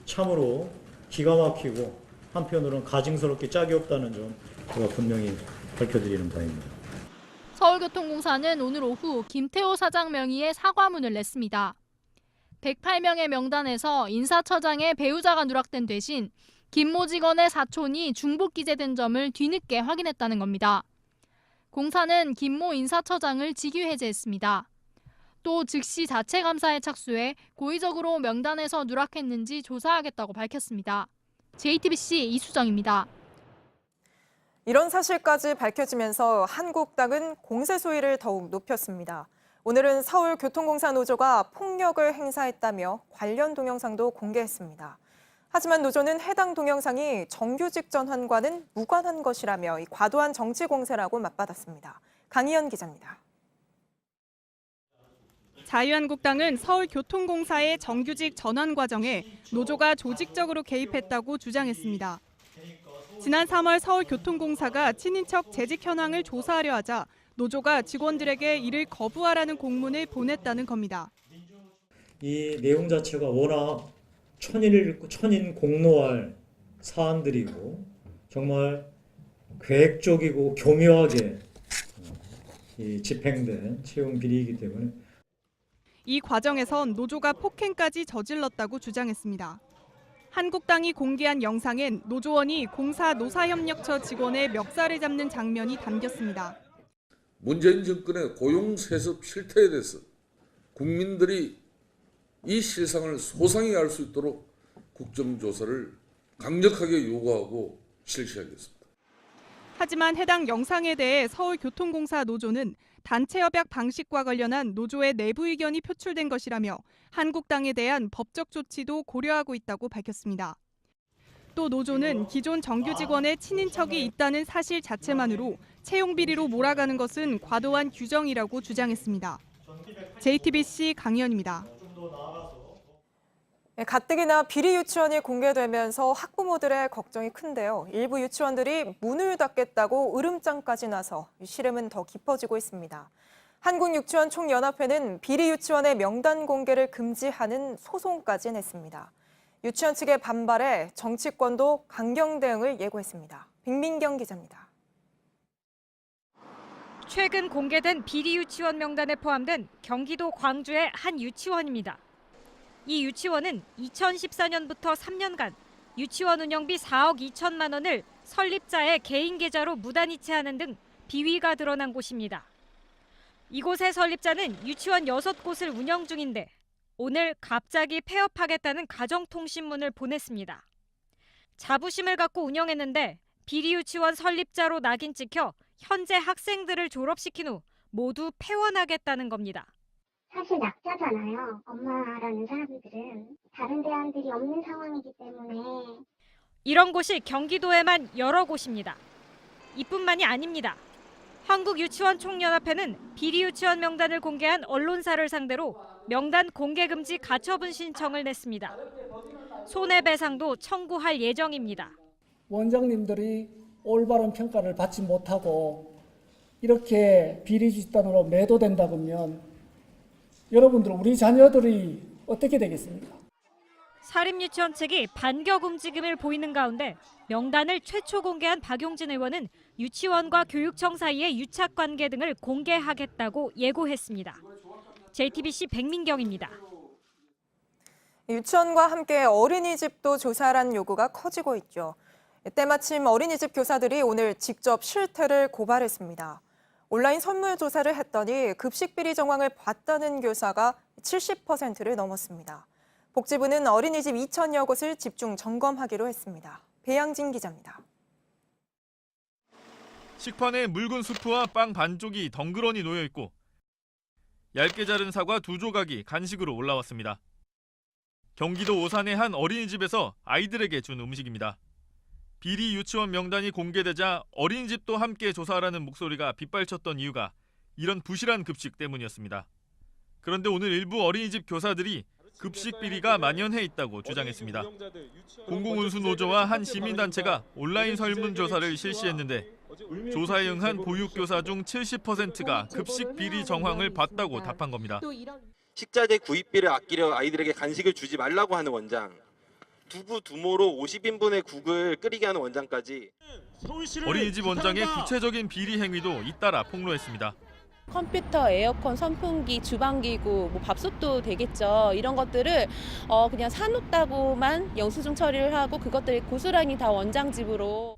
참으로 기가 막히고 한편으로는 가증스럽게 짝이 없다는 점 제가 분명히 밝혀드리는 바입니다. 서울교통공사는 오늘 오후 김태호 사장 명의의 사과문을 냈습니다. 108명의 명단에서 인사처장의 배우자가 누락된 대신 김모 직원의 사촌이 중복 기재된 점을 뒤늦게 확인했다는 겁니다. 공사는 김모 인사처장을 직위 해제했습니다. 또 즉시 자체 감사에 착수해 고의적으로 명단에서 누락했는지 조사하겠다고 밝혔습니다. JTBC 이수정입니다. 이런 사실까지 밝혀지면서 한국당은 공세 수위를 더욱 높였습니다. 오늘은 서울교통공사 노조가 폭력을 행사했다며 관련 동영상도 공개했습니다. 하지만 노조는 해당 동영상이 정규직 전환과는 무관한 것이라며 과도한 정치 공세라고 맞받았습니다. 강희연 기자입니다. 자유한국당은 서울교통공사의 정규직 전환 과정에 노조가 조직적으로 개입했다고 주장했습니다. 지난 3월 서울교통공사가 친인척 재직 현황을 조사하려 하자 노조가 직원들에게 이를 거부하라는 공문을 보냈다는 겁니다. 이 내용 자체가 워낙 천인 공노할 사안들이고 정말 계획적이고 교묘하게 집행된 채용 비리이기 때문에 이 과정에선 노조가 폭행까지 저질렀다고 주장했습니다. 한국당이 공개한 영상엔 노조원이 공사 노사협력처 직원의 멱살을 잡는 장면이 담겼습니다. 문재인 정권의 고용 세습 실태에 대해서 국민들이 이 실상을 소상히 알 수 있도록 국정조사를 강력하게 요구하고 실시하겠습니다. 하지만 해당 영상에 대해 서울교통공사 노조는 단체 협약 방식과 관련한 노조의 내부 의견이 표출된 것이라며 한국당에 대한 법적 조치도 고려하고 있다고 밝혔습니다. 또 노조는 기존 정규 직원의 친인척이 있다는 사실 자체만으로 채용 비리로 몰아가는 것은 과도한 규정이라고 주장했습니다. JTBC 강희연입니다. 가뜩이나 비리 유치원이 공개되면서 학부모들의 걱정이 큰데요. 일부 유치원들이 문을 닫겠다고 으름장까지 나서 시름은 더 깊어지고 있습니다. 한국유치원총연합회는 비리 유치원의 명단 공개를 금지하는 소송까지 냈습니다. 유치원 측의 반발에 정치권도 강경 대응을 예고했습니다. 빅민경 기자입니다. 최근 공개된 비리 유치원 명단에 포함된 경기도 광주의 한 유치원입니다. 이 유치원은 2014년부터 3년간 유치원 운영비 4억 2천만 원을 설립자의 개인 계좌로 무단이체하는 등 비위가 드러난 곳입니다. 이곳의 설립자는 유치원 6곳을 운영 중인데 오늘 갑자기 폐업하겠다는 가정통신문을 보냈습니다. 자부심을 갖고 운영했는데 비리 유치원 설립자로 낙인 찍혀 현재 학생들을 졸업시킨 후 모두 폐원하겠다는 겁니다. 사실 낙자잖아요. 엄마라는 사람들은 다른 대안들이 없는 상황이기 때문에. 이런 곳이 경기도에만 여러 곳입니다. 이뿐만이 아닙니다. 한국유치원총연합회는 비리 유치원 명단을 공개한 언론사를 상대로 명단 공개 금지 가처분 신청을 냈습니다. 손해배상도 청구할 예정입니다. 원장님들이 올바른 평가를 받지 못하고 이렇게 비리 집단으로 매도된다 그러면 여러분들 우리 자녀들이 어떻게 되겠습니까? 사립유치원 측이 반격 움직임을 보이는 가운데 명단을 최초 공개한 박용진 의원은 유치원과 교육청 사이의 유착관계 등을 공개하겠다고 예고했습니다. JTBC 백민경입니다. 유치원과 함께 어린이집도 조사하라는 요구가 커지고 있죠. 때마침 어린이집 교사들이 오늘 직접 실태를 고발했습니다. 온라인 설문조사를 했더니 급식 비리 정황을 봤다는 교사가 70%를 넘었습니다. 복지부는 어린이집 2천여 곳을 집중 점검하기로 했습니다. 배양진 기자입니다. 식판에 묽은 수프와 빵 반쪽이 덩그러니 놓여 있고 얇게 자른 사과 2조각이 간식으로 올라왔습니다. 경기도 오산의 한 어린이집에서 아이들에게 준 음식입니다. 비리 유치원 명단이 공개되자 어린이집도 함께 조사하라는 목소리가 빗발쳤던 이유가 이런 부실한 급식 때문이었습니다. 그런데 오늘 일부 어린이집 교사들이 급식 비리가 만연해 있다고 주장했습니다. 공공운수노조와 한 시민단체가 온라인 설문조사를 실시했는데 조사에 응한 보육교사 중 70%가 급식 비리 정황을 봤다고 답한 겁니다. 식자재 구입비를 아끼려 아이들에게 간식을 주지 말라고 하는 원장, 두부 두모로 50인분의 국을 끓이게 하는 원장까지. 어린이집 원장의 구체적인 비리 행위도 잇따라 폭로했습니다. 컴퓨터, 에어컨, 선풍기, 주방기구, 밥솥도 되겠죠. 이런 것들을 그냥 사놓다고만 영수증 처리를 하고 그것들이 고스란히 다 원장 집으로.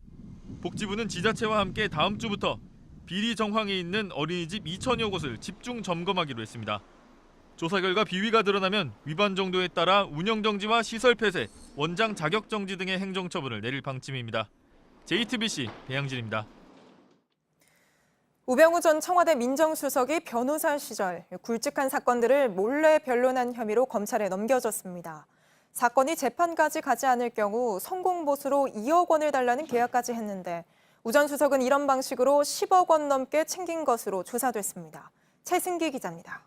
복지부는 지자체와 함께 다음 주부터 비리 정황이 있는 어린이집 2천여 곳을 집중 점검하기로 했습니다. 조사 결과 비위가 드러나면 위반 정도에 따라 운영정지와 시설 폐쇄, 원장 자격정지 등의 행정처분을 내릴 방침입니다. JTBC 배양진입니다. 우병우 전 청와대 민정수석이 변호사 시절 굵직한 사건들을 몰래 변론한 혐의로 검찰에 넘겨졌습니다. 사건이 재판까지 가지 않을 경우 성공보수로 2억 원을 달라는 계약까지 했는데 우 전 수석은 이런 방식으로 10억 원 넘게 챙긴 것으로 조사됐습니다. 최승기 기자입니다.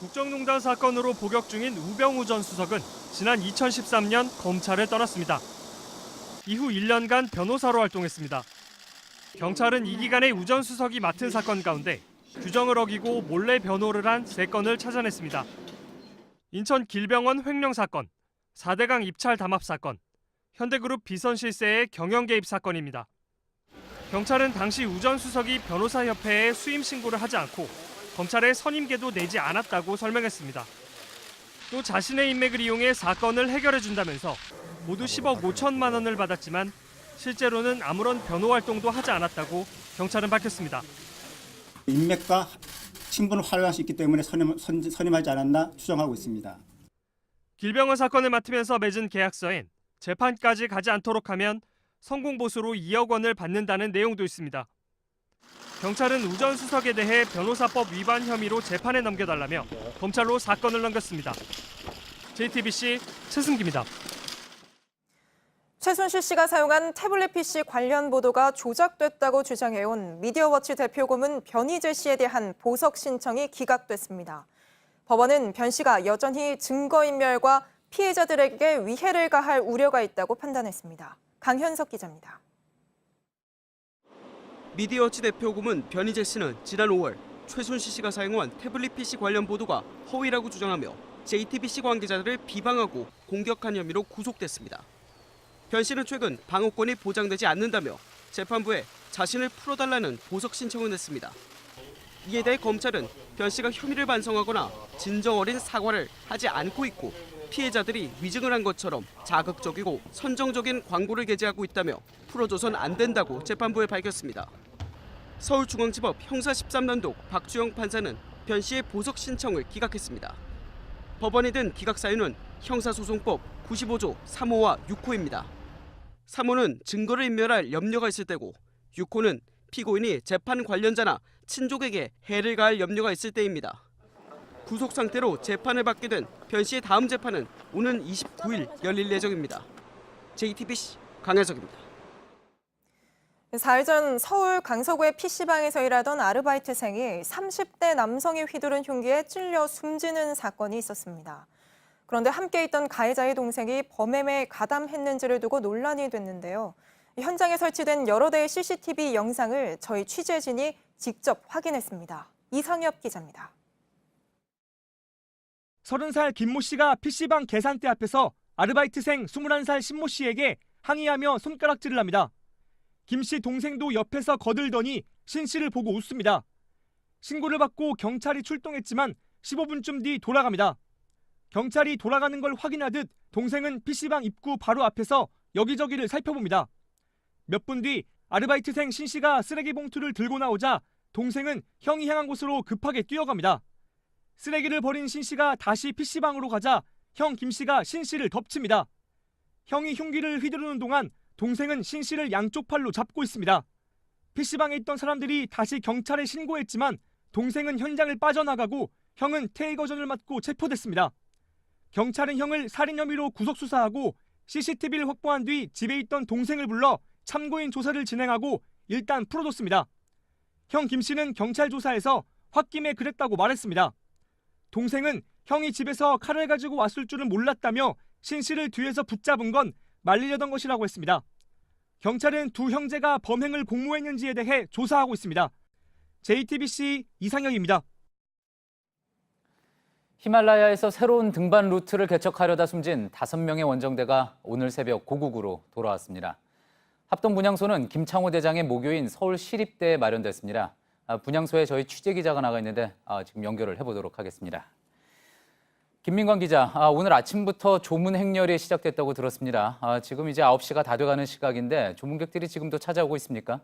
국정농단 사건으로 복역 중인 우병우 전 수석은 지난 2013년 검찰을 떠났습니다. 이후 1년간 변호사로 활동했습니다. 경찰은 이 기간에 우전수석이 맡은 사건 가운데 규정을 어기고 몰래 변호를 한 3건을 찾아냈습니다. 인천 길병원 횡령 사건, 4대강 입찰 담합 사건, 현대그룹 비선 실세의 경영 개입 사건입니다. 경찰은 당시 우전수석이 변호사협회에 수임 신고를 하지 않고 검찰에 선임계도 내지 않았다고 설명했습니다. 또 자신의 인맥을 이용해 사건을 해결해준다면서 모두 10억 5천만 원을 받았지만 실제로는 아무런 변호 활동도 하지 않았다고 경찰은 밝혔습니다. 인맥과 친분을 활용할 수 있기 때문에 선임하지 않았나 추정하고 있습니다. 길병원 사건을 맡으면서 맺은 계약서엔 재판까지 가지 않도록 하면 성공보수로 2억 원을 받는다는 내용도 있습니다. 경찰은 우전수석에 대해 변호사법 위반 혐의로 재판에 넘겨달라며 검찰로 사건을 넘겼습니다. JTBC 최승기입니다. 최순실 씨가 사용한 태블릿 PC 관련 보도가 조작됐다고 주장해온 미디어워치 대표 고문 변희재 씨에 대한 보석 신청이 기각됐습니다. 법원은 변 씨가 여전히 증거인멸과 피해자들에게 위해를 가할 우려가 있다고 판단했습니다. 강현석 기자입니다. 미디어워치 대표 고문 변희재 씨는 지난 5월 최순실 씨가 사용한 태블릿 PC 관련 보도가 허위라고 주장하며 JTBC 관계자들을 비방하고 공격한 혐의로 구속됐습니다. 변 씨는 최근 방어권이 보장되지 않는다며 재판부에 자신을 풀어달라는 보석 신청을 냈습니다. 이에 대해 검찰은 변 씨가 혐의를 반성하거나 진정 어린 사과를 하지 않고 있고 피해자들이 위증을 한 것처럼 자극적이고 선정적인 광고를 게재하고 있다며 풀어줘선 안 된다고 재판부에 밝혔습니다. 서울중앙지법 형사 13단독 박주영 판사는 변 씨의 보석 신청을 기각했습니다. 법원이 든 기각 사유는 형사소송법 95조 3호와 6호입니다. 3호는 증거를 인멸할 염려가 있을 때고 6호는 피고인이 재판 관련자나 친족에게 해를 가할 염려가 있을 때입니다. 구속 상태로 재판을 받게 된 변 씨의 다음 재판은 오는 29일 열릴 예정입니다. JTBC 강혜석입니다. 4일 전 서울 강서구의 PC방에서 일하던 아르바이트생이 30대 남성이 휘두른 흉기에 찔려 숨지는 사건이 있었습니다. 그런데 함께 있던 가해자의 동생이 범행에 가담했는지를 두고 논란이 됐는데요. 현장에 설치된 여러 대의 CCTV 영상을 저희 취재진이 직접 확인했습니다. 이상엽 기자입니다. 30살 김모 씨가 PC방 계산대 앞에서 아르바이트생 21살 신모 씨에게 항의하며 손가락질을 합니다. 김 씨 동생도 옆에서 거들더니 신 씨를 보고 웃습니다. 신고를 받고 경찰이 출동했지만 15분쯤 뒤 돌아갑니다. 경찰이 돌아가는 걸 확인하듯 동생은 PC방 입구 바로 앞에서 여기저기를 살펴봅니다. 몇 분 뒤 아르바이트생 신 씨가 쓰레기 봉투를 들고 나오자 동생은 형이 향한 곳으로 급하게 뛰어갑니다. 쓰레기를 버린 신 씨가 다시 PC방으로 가자 형 김 씨가 신 씨를 덮칩니다. 형이 흉기를 휘두르는 동안 동생은 신 씨를 양쪽 팔로 잡고 있습니다. PC방에 있던 사람들이 다시 경찰에 신고했지만 동생은 현장을 빠져나가고 형은 테이거전을 맞고 체포됐습니다. 경찰은 형을 살인 혐의로 구속 수사하고 CCTV를 확보한 뒤 집에 있던 동생을 불러 참고인 조사를 진행하고 일단 풀어줬습니다. 형 김 씨는 경찰 조사에서 홧김에 그랬다고 말했습니다. 동생은 형이 집에서 칼을 가지고 왔을 줄은 몰랐다며 신 씨를 뒤에서 붙잡은 건 말리려던 것이라고 했습니다. 경찰은 두 형제가 범행을 공모했는지에 대해 조사하고 있습니다. JTBC 이상혁입니다. 히말라야에서 새로운 등반 루트를 개척하려다 숨진 5명의 원정대가 오늘 새벽 고국으로 돌아왔습니다. 합동분향소는 김창호 대장의 모교인 서울시립대에 마련됐습니다. 분향소에 저희 취재기자가 나가 있는데 지금 연결을 해보도록 하겠습니다. 김민광 기자, 오늘 아침부터 조문 행렬이 시작됐다고 들었습니다. 지금 이제 9시가 다 돼가는 시각인데 조문객들이 지금도 찾아오고 있습니까?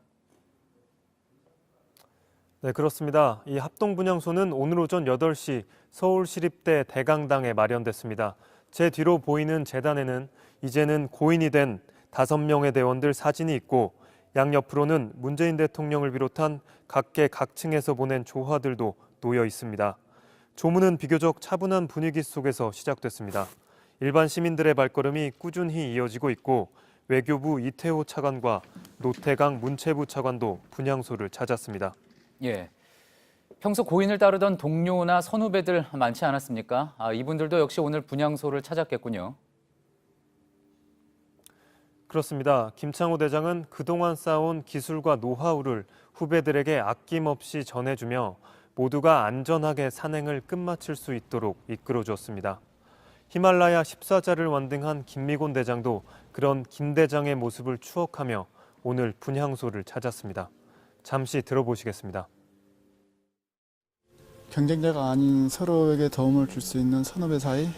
네, 그렇습니다. 이 합동분향소는 오늘 오전 8시 서울시립대 대강당에 마련됐습니다. 제 뒤로 보이는 재단에는 이제는 고인이 된 5명의 대원들 사진이 있고 양옆으로는 문재인 대통령을 비롯한 각계 각층에서 보낸 조화들도 놓여 있습니다. 조문은 비교적 차분한 분위기 속에서 시작됐습니다. 일반 시민들의 발걸음이 꾸준히 이어지고 있고 외교부 이태호 차관과 노태강 문체부 차관도 분향소를 찾았습니다. 예, 평소 고인을 따르던 동료나 선후배들 많지 않았습니까? 이분들도 역시 오늘 분향소를 찾았겠군요. 그렇습니다. 김창호 대장은 그동안 쌓아온 기술과 노하우를 후배들에게 아낌없이 전해주며 모두가 안전하게 산행을 끝마칠 수 있도록 이끌어주었습니다. 히말라야 14자를 완등한 김미곤 대장도 그런 김 대장의 모습을 추억하며 오늘 분향소를 찾았습니다. 잠시 들어보시겠습니다. 경쟁자가 아닌 서로에게 도움을 줄 수 있는 선후배 사이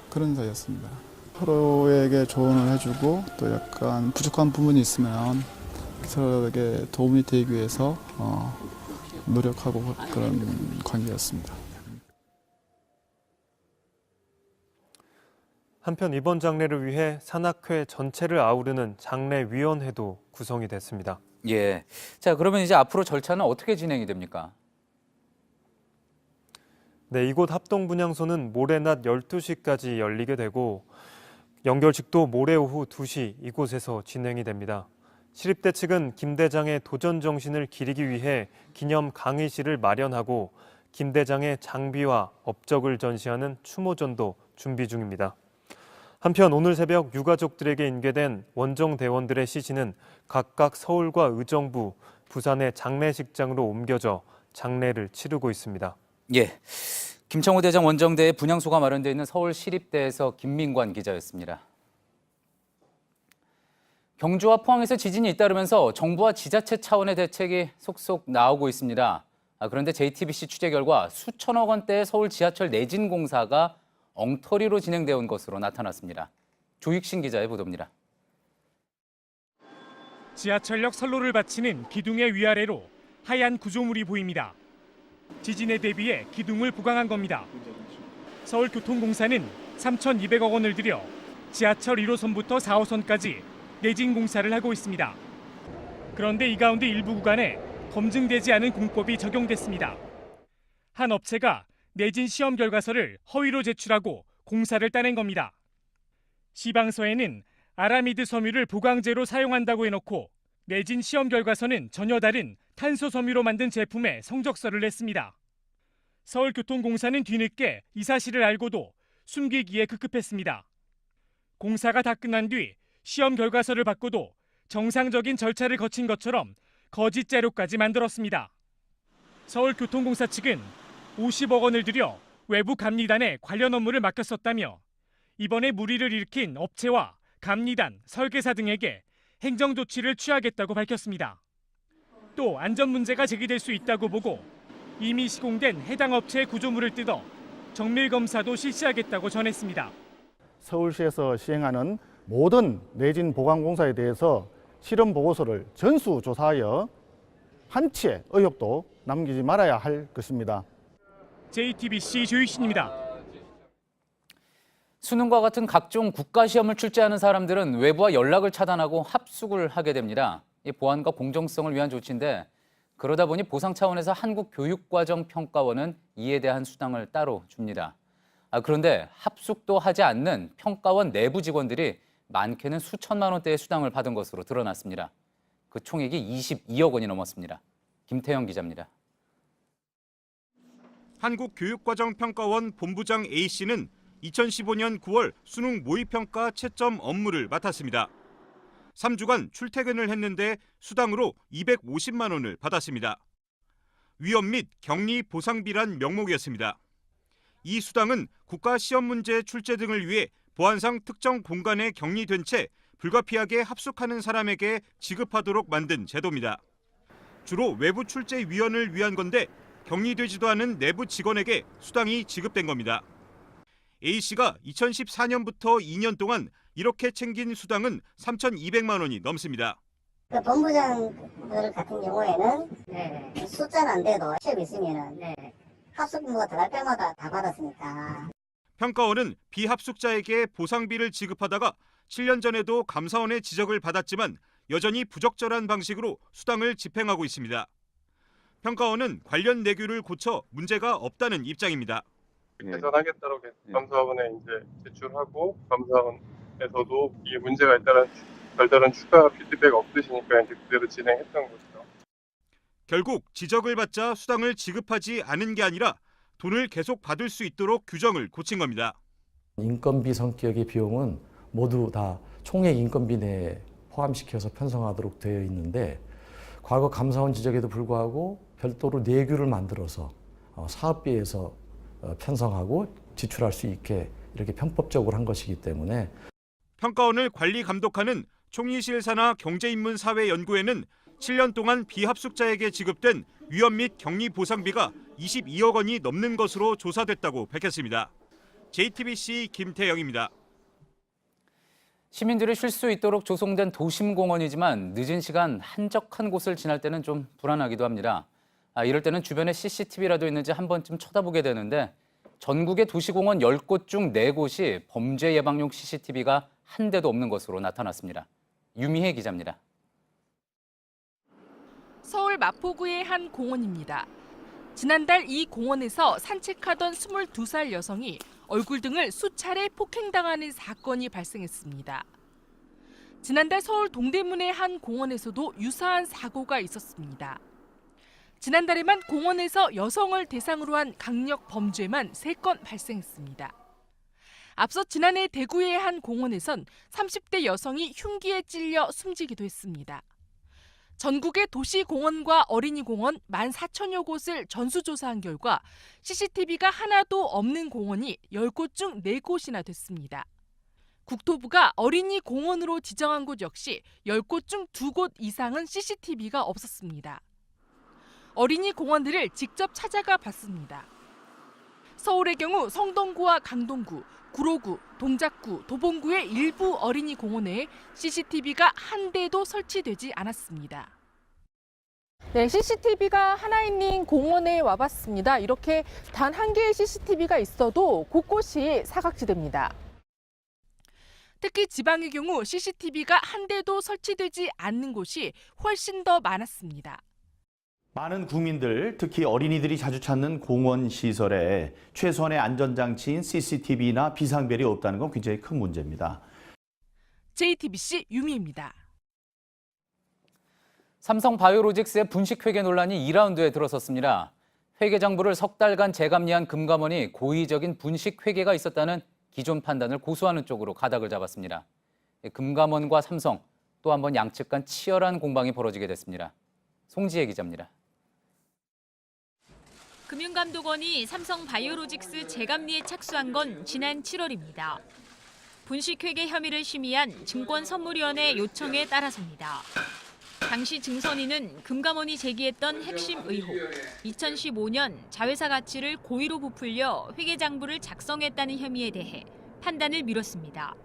그런 사이였습니다. 서로에게 조언을 해주고 또 약간 부족한 부분이 있으면 서로에게 도움이 되기 위해서 노력하고 그런 관계였습니다. 한편 이번 장례를 위해 산악회 전체를 아우르는 장례위원회도 구성이 됐습니다. 예. 자, 그러면 이제 앞으로 절차는 어떻게 진행이 됩니까? 네, 이곳 합동분향소는 모레 낮 12시까지 열리게 되고 연결식도 모레 오후 2시 이곳에서 진행이 됩니다. 시립대 측은 김 대장의 도전 정신을 기리기 위해 기념 강의실을 마련하고 김 대장의 장비와 업적을 전시하는 추모전도 준비 중입니다. 한편 오늘 새벽 유가족들에게 인계된 원정대원들의 시신은 각각 서울과 의정부, 부산의 장례식장으로 옮겨져 장례를 치르고 있습니다. 예. 김창호 대장 원정대의 분향소가 마련되어 있는 서울시립대에서 김민관 기자였습니다. 경주와 포항에서 지진이 잇따르면서 정부와 지자체 차원의 대책이 속속 나오고 있습니다. 그런데 JTBC 취재 결과 수천억 원대의 서울 지하철 내진 공사가 엉터리로 진행되어 온 것으로 나타났습니다. 조익신 기자의 보도입니다. 지하철역 선로를 받치는 기둥의 위아래로 하얀 구조물이 보입니다. 지진에 대비해 기둥을 보강한 겁니다. 서울교통공사는 3,200억 원을 들여 지하철 1호선부터 4호선까지 내진 공사를 하고 있습니다. 그런데 이 가운데 일부 구간에 검증되지 않은 공법이 적용됐습니다. 한 업체가 내진 시험 결과서를 허위로 제출하고 공사를 따낸 겁니다. 시방서에는 아라미드 섬유를 보강제로 사용한다고 해놓고 내진 시험 결과서는 전혀 다른 탄소 섬유로 만든 제품에 성적서를 냈습니다. 서울교통공사는 뒤늦게 이 사실을 알고도 숨기기에 급급했습니다. 공사가 다 끝난 뒤 시험 결과서를 받고도 정상적인 절차를 거친 것처럼 거짓 자료까지 만들었습니다. 서울교통공사 측은 50억 원을 들여 외부 감리단에 관련 업무를 맡겼었다며 이번에 물의를 일으킨 업체와 감리단, 설계사 등에게 행정조치를 취하겠다고 밝혔습니다. 또 안전 문제가 제기될 수 있다고 보고 이미 시공된 해당 업체의 구조물을 뜯어 정밀검사도 실시하겠다고 전했습니다. 서울시에서 시행하는 모든 내진 보강 공사에 대해서 실험 보고서를 전수조사하여 한치의 의혹도 남기지 말아야 할 것입니다. JTBC 조익신입니다. 수능과 같은 각종 국가시험을 출제하는 사람들은 외부와 연락을 차단하고 합숙을 하게 됩니다. 이 보안과 공정성을 위한 조치인데 그러다 보니 보상 차원에서 한국교육과정평가원은 이에 대한 수당을 따로 줍니다. 그런데 합숙도 하지 않는 평가원 내부 직원들이 많게는 수천만 원대의 수당을 받은 것으로 드러났습니다. 그 총액이 22억 원이 넘었습니다. 김태형 기자입니다. 한국교육과정평가원 본부장 A씨는 2015년 9월 수능 모의평가 채점 업무를 맡았습니다. 3주간 출퇴근을 했는데 수당으로 250만 원을 받았습니다. 위험 및 격리 보상비란 명목이었습니다. 이 수당은 국가시험 문제 출제 등을 위해 보안상 특정 공간에 격리된 채 불가피하게 합숙하는 사람에게 지급하도록 만든 제도입니다. 주로 외부 출제위원을 위한 건데 격리되지도 않은 내부 직원에게 수당이 지급된 겁니다. A씨가 2014년부터 2년 동안 이렇게 챙긴 수당은 3,200만 원이 넘습니다. 그 본부장들 같은 경우에는 숫자는 안 돼도 시험이 있으면 합숙비가 들어갈 때마다 다 받았으니까. 평가원은 비합숙자에게 보상비를 지급하다가 7년 전에도 감사원의 지적을 받았지만 여전히 부적절한 방식으로 수당을 집행하고 있습니다. 평가원은 관련 내규를 고쳐 문제가 없다는 입장입니다. 개선하겠다고 감사원에 이제 제출하고 감사원에서도 이게 문제가 있다는 별다른 추가 피드백 없으시니까 이제 그대로 진행했던 거죠. 결국 지적을 받자 수당을 지급하지 않은 게 아니라 돈을 계속 받을 수 있도록 규정을 고친 겁니다. 인건비 성격의 비용은 모두 다 총액 인건비 내에 포함시켜서 편성하도록 되어 있는데 과거 감사원 지적에도 불구하고 별도로 내규를 만들어서 사업비에서 편성하고 지출할 수 있게 이렇게 편법적으로 한 것이기 때문에 평가원을 관리 감독하는 총리실사나 경제인문사회연구회는 7년 동안 비합숙자에게 지급된 위험 및 격리 보상비가 22억 원이 넘는 것으로 조사됐다고 밝혔습니다. JTBC 김태영입니다. 시민들이 쉴 수 있도록 조성된 도심공원이지만 늦은 시간 한적한 곳을 지날 때는 좀 불안하기도 합니다. 이럴 때는 주변에 CCTV라도 있는지 한 번쯤 쳐다보게 되는데 전국의 도시공원 10곳 중 4곳이 범죄 예방용 CCTV가 한 대도 없는 것으로 나타났습니다. 유미혜 기자입니다. 서울 마포구의 한 공원입니다. 지난달 이 공원에서 산책하던 22살 여성이 얼굴 등을 수차례 폭행당하는 사건이 발생했습니다. 지난달 서울 동대문의 한 공원에서도 유사한 사고가 있었습니다. 지난달에만 공원에서 여성을 대상으로 한 강력 범죄만 3건 발생했습니다. 앞서 지난해 대구의 한 공원에선 30대 여성이 흉기에 찔려 숨지기도 했습니다. 전국의 도시공원과 어린이공원 14,000여 곳을 전수조사한 결과 CCTV가 하나도 없는 공원이 10곳 중 4곳이나 됐습니다. 국토부가 어린이공원으로 지정한 곳 역시 10곳 중 2곳 이상은 CCTV가 없었습니다. 어린이공원들을 직접 찾아가 봤습니다. 서울의 경우 성동구와 강동구, 구로구, 동작구, 도봉구의 일부 어린이공원에 CCTV가 한 대도 설치되지 않았습니다. 네, CCTV가 하나 있는 공원에 와봤습니다. 이렇게 단 한 개의 CCTV가 있어도 곳곳이 사각지대입니다. 특히 지방의 경우 CCTV가 한 대도 설치되지 않는 곳이 훨씬 더 많았습니다. 많은 국민들, 특히 어린이들이 자주 찾는 공원 시설에 최소한의 안전장치인 CCTV나 비상벨이 없다는 건 굉장히 큰 문제입니다. JTBC 유미입니다. 삼성 바이오로직스의 분식회계 논란이 2라운드에 들어섰습니다. 회계 장부를 석 달간 재감리한 금감원이 고의적인 분식회계가 있었다는 기존 판단을 고수하는 쪽으로 가닥을 잡았습니다. 금감원과 삼성, 또 한 번 양측 간 치열한 공방이 벌어지게 됐습니다. 송지혜 기자입니다. 금융감독원이 삼성 바이오로직스 재감리에 착수한 건 지난 7월입니다. 분식회계 혐의를 심의한 증권선물위원회 요청에 따라서입니다. 당시 증선인은 금감원이 제기했던 핵심 의혹, 2015년 자회사 가치를 고의로 부풀려 회계장부를 작성했다는 혐의에 대해 판단을 미뤘습니다.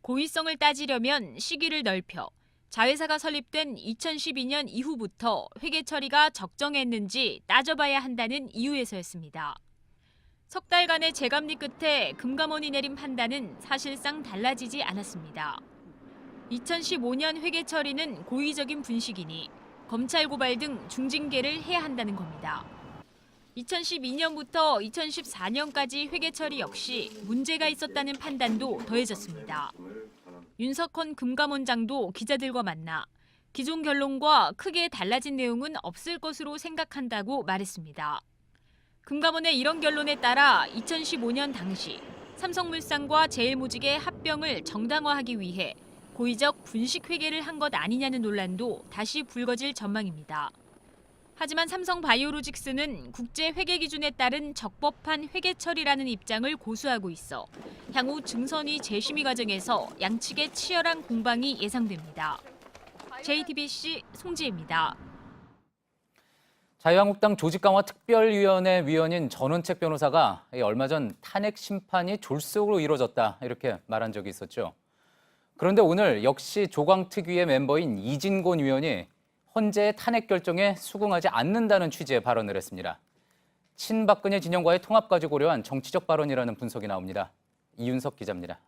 고의성을 따지려면 시기를 넓혀 자회사가 설립된 2012년 이후부터 회계 처리가 적정했는지 따져봐야 한다는 이유에서였습니다. 석 달간의 재감리 끝에 금감원이 내린 판단은 사실상 달라지지 않았습니다. 2015년 회계 처리는 고의적인 분식이니 검찰 고발 등 중징계를 해야 한다는 겁니다. 2012년부터 2014년까지 회계 처리 역시 문제가 있었다는 판단도 더해졌습니다. 윤석헌 금감원장도 기자들과 만나 기존 결론과 크게 달라진 내용은 없을 것으로 생각한다고 말했습니다. 금감원의 이런 결론에 따라 2015년 당시 삼성물산과 제일모직의 합병을 정당화하기 위해 고의적 분식회계를 한 것 아니냐는 논란도 다시 불거질 전망입니다. 하지만 삼성바이오로직스는 국제회계 기준에 따른 적법한 회계 처리라는 입장을 고수하고 있어 향후 증선위 재심의 과정에서 양측의 치열한 공방이 예상됩니다. JTBC 송지혜입니다. 자유한국당 조직강화특별위원회 위원인 전원책 변호사가 얼마 전 탄핵 심판이 졸속으로 이뤄졌다 이렇게 말한 적이 있었죠. 그런데 오늘 역시 조광특위의 멤버인 이진곤 위원이 헌재의 탄핵 결정에 수긍하지 않는다는 취지의 발언을 했습니다. 친박근혜 진영과의 통합까지 고려한 정치적 발언이라는 분석이 나옵니다. 이윤석 기자입니다.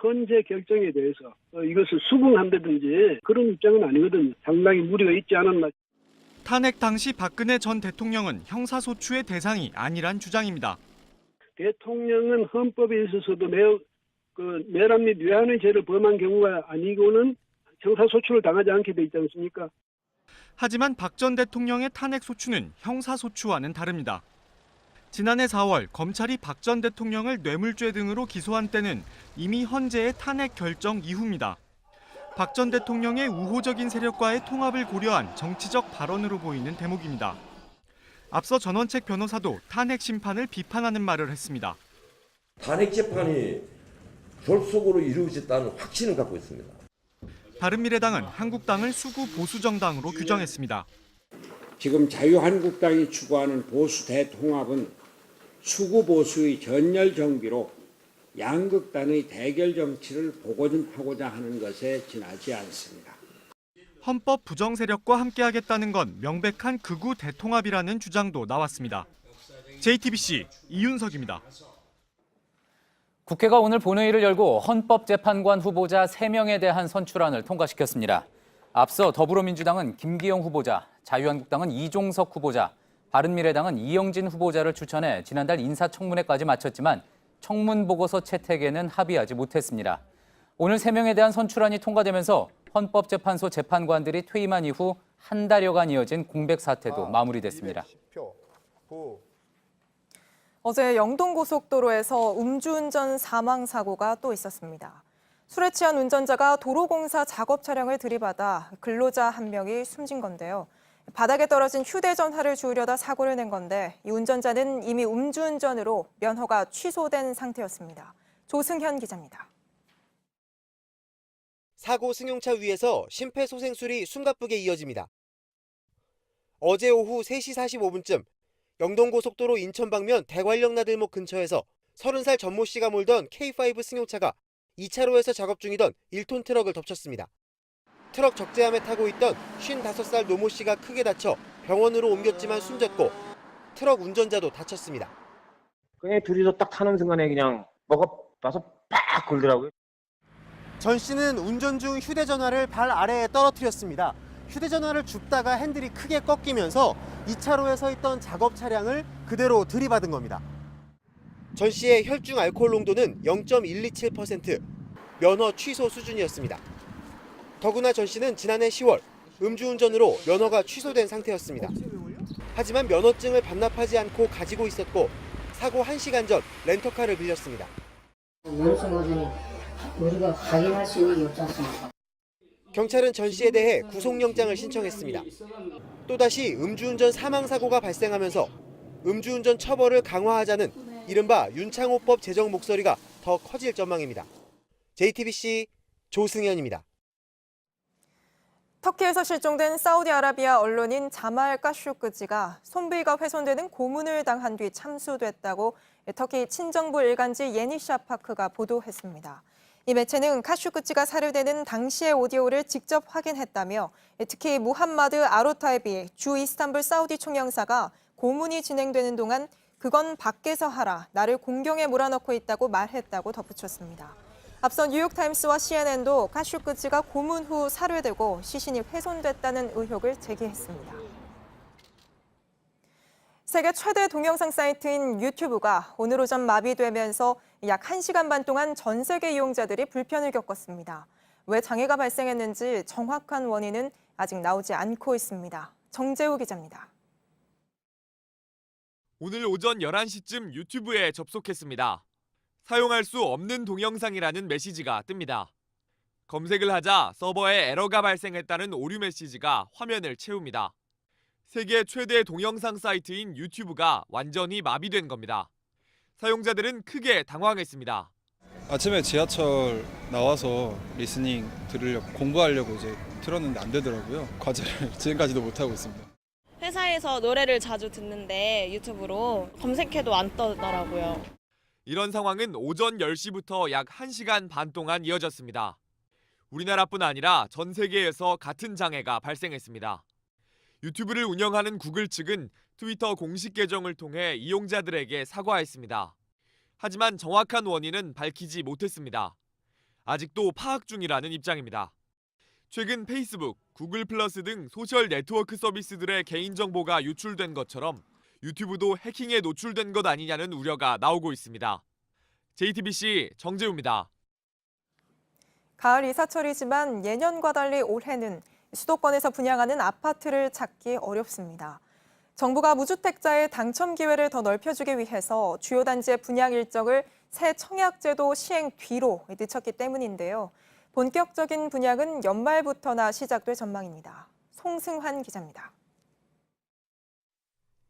헌재 결정에 대해서 이것을 수긍한다든지 그런 입장은 아니거든요. 상당히 무리가 있지 않았나. 탄핵 당시 박근혜 전 대통령은 형사소추의 대상이 아니란 주장입니다. 대통령은 헌법에 있어서도 내란 및 외환의 죄를 범한 경우가 아니고는 형사소추를 당하지 않게 돼 있지 않습니까? 하지만 박 전 대통령의 탄핵 소추는 형사소추와는 다릅니다. 지난해 4월 검찰이 박 전 대통령을 뇌물죄 등으로 기소한 때는 이미 헌재의 탄핵 결정 이후입니다. 박 전 대통령의 우호적인 세력과의 통합을 고려한 정치적 발언으로 보이는 대목입니다. 앞서 전원책 변호사도 탄핵 심판을 비판하는 말을 했습니다. 탄핵 재판이 졸속으로 이루어졌다는 확신을 갖고 있습니다. 바른미래당은 한국당을 수구 보수 정당으로 규정했습니다. 지금 자유한국당이 추구하는 보수 대통합은 수구 보수의 전열 정비로 양극단의 대결 정치를 복원하고자 하는 것에 지나지 않습니다. 헌법 부정 세력과 함께하겠다는 건 명백한 극우 대통합이라는 주장도 나왔습니다. JTBC 이윤석입니다. 국회가 오늘 본회의를 열고 헌법재판관 후보자 3명에 대한 선출안을 통과시켰습니다. 앞서 더불어민주당은 김기영 후보자, 자유한국당은 이종석 후보자, 바른미래당은 이영진 후보자를 추천해 지난달 인사청문회까지 마쳤지만 청문 보고서 채택에는 합의하지 못했습니다. 오늘 3명에 대한 선출안이 통과되면서 헌법재판소 재판관들이 퇴임한 이후 한 달여간 이어진 공백 사태도 마무리됐습니다. 어제 영동고속도로에서 음주운전 사망 사고가 또 있었습니다. 술에 취한 운전자가 도로공사 작업 차량을 들이받아 근로자 한 명이 숨진 건데요. 바닥에 떨어진 휴대전화를 주우려다 사고를 낸 건데 이 운전자는 이미 음주운전으로 면허가 취소된 상태였습니다. 조승현 기자입니다. 사고 승용차 위에서 심폐소생술이 숨가쁘게 이어집니다. 어제 오후 3시 45분쯤 영동고속도로 인천 방면 대관령 나들목 근처에서 30살 전모 씨가 몰던 K5 승용차가 2차로에서 작업 중이던 1톤 트럭을 덮쳤습니다. 트럭 적재함에 타고 있던 55살 노모 씨가 크게 다쳐 병원으로 옮겼지만 숨졌고 트럭 운전자도 다쳤습니다. 그냥 둘이서 딱 타는 순간에 그냥 뭐가 와서 빡 걸더라고요. 전 씨는 운전 중 휴대전화를 발 아래에 떨어뜨렸습니다. 휴대전화를 줍다가 핸들이 크게 꺾이면서 2차로에 서 있던 작업 차량을 그대로 들이받은 겁니다. 전 씨의 혈중 알코올 농도는 0.127%, 면허 취소 수준이었습니다. 더구나 전 씨는 지난해 10월 음주운전으로 면허가 취소된 상태였습니다. 하지만 면허증을 반납하지 않고 가지고 있었고 사고 1시간 전 렌터카를 빌렸습니다. 연수 버전이 우리가 확인할 수 있는 게 없지 않습니까? 경찰은 전 씨에 대해 구속영장을 신청했습니다. 또다시 음주운전 사망사고가 발생하면서 음주운전 처벌을 강화하자는 이른바 윤창호법 제정 목소리가 더 커질 전망입니다. JTBC 조승현입니다. 터키에서 실종된 사우디아라비아 언론인 자말 카쇼크지가 손부위가 훼손되는 고문을 당한 뒤 참수됐다고 터키 친정부 일간지 예니샤파크가 보도했습니다. 이 매체는 카쇼크지가 사료되는 당시의 오디오를 직접 확인했다며 특히 무함마드 아로타에비 주 이스탄불 사우디 총영사가 고문이 진행되는 동안 그건 밖에서 하라, 나를 공경에 몰아넣고 있다고 말했다고 덧붙였습니다. 앞서 뉴욕타임스와 CNN도 카쇼크지가 고문 후 살해되고 시신이 훼손됐다는 의혹을 제기했습니다. 세계 최대 동영상 사이트인 유튜브가 오늘 오전 마비되면서 약 1시간 반 동안 전 세계 이용자들이 불편을 겪었습니다. 왜 장애가 발생했는지 정확한 원인은 아직 나오지 않고 있습니다. 정재우 기자입니다. 오늘 오전 11시쯤 유튜브에 접속했습니다. 사용할 수 없는 동영상이라는 메시지가 뜹니다. 검색을 하자 서버에 에러가 발생했다는 오류 메시지가 화면을 채웁니다. 세계 최대 동영상 사이트인 유튜브가 완전히 마비된 겁니다. 사용자들은 크게 당황했습니다. 아침에 지하철 나와서 리스닝 들으려고 공부하려고 이제 틀었는데 안 되더라고요. 과제를 지금까지도 못하고 있습니다. 회사에서 노래를 자주 듣는데 유튜브로 검색해도 안 떠더라고요. 이런 상황은 오전 10시부터 약 1시간 반 동안 이어졌습니다. 우리나라뿐 아니라 전 세계에서 같은 장애가 발생했습니다. 유튜브를 운영하는 구글 측은 트위터 공식 계정을 통해 이용자들에게 사과했습니다. 하지만 정확한 원인은 밝히지 못했습니다. 아직도 파악 중이라는 입장입니다. 최근 페이스북, 구글 플러스 등 소셜 네트워크 서비스들의 개인정보가 유출된 것처럼 유튜브도 해킹에 노출된 것 아니냐는 우려가 나오고 있습니다. JTBC 정재우입니다. 가을 이사철이지만 예년과 달리 올해는 수도권에서 분양하는 아파트를 찾기 어렵습니다. 정부가 무주택자의 당첨 기회를 더 넓혀주기 위해서 주요 단지의 분양 일정을 새 청약제도 시행 뒤로 늦췄기 때문인데요. 본격적인 분양은 연말부터나 시작될 전망입니다. 송승환 기자입니다.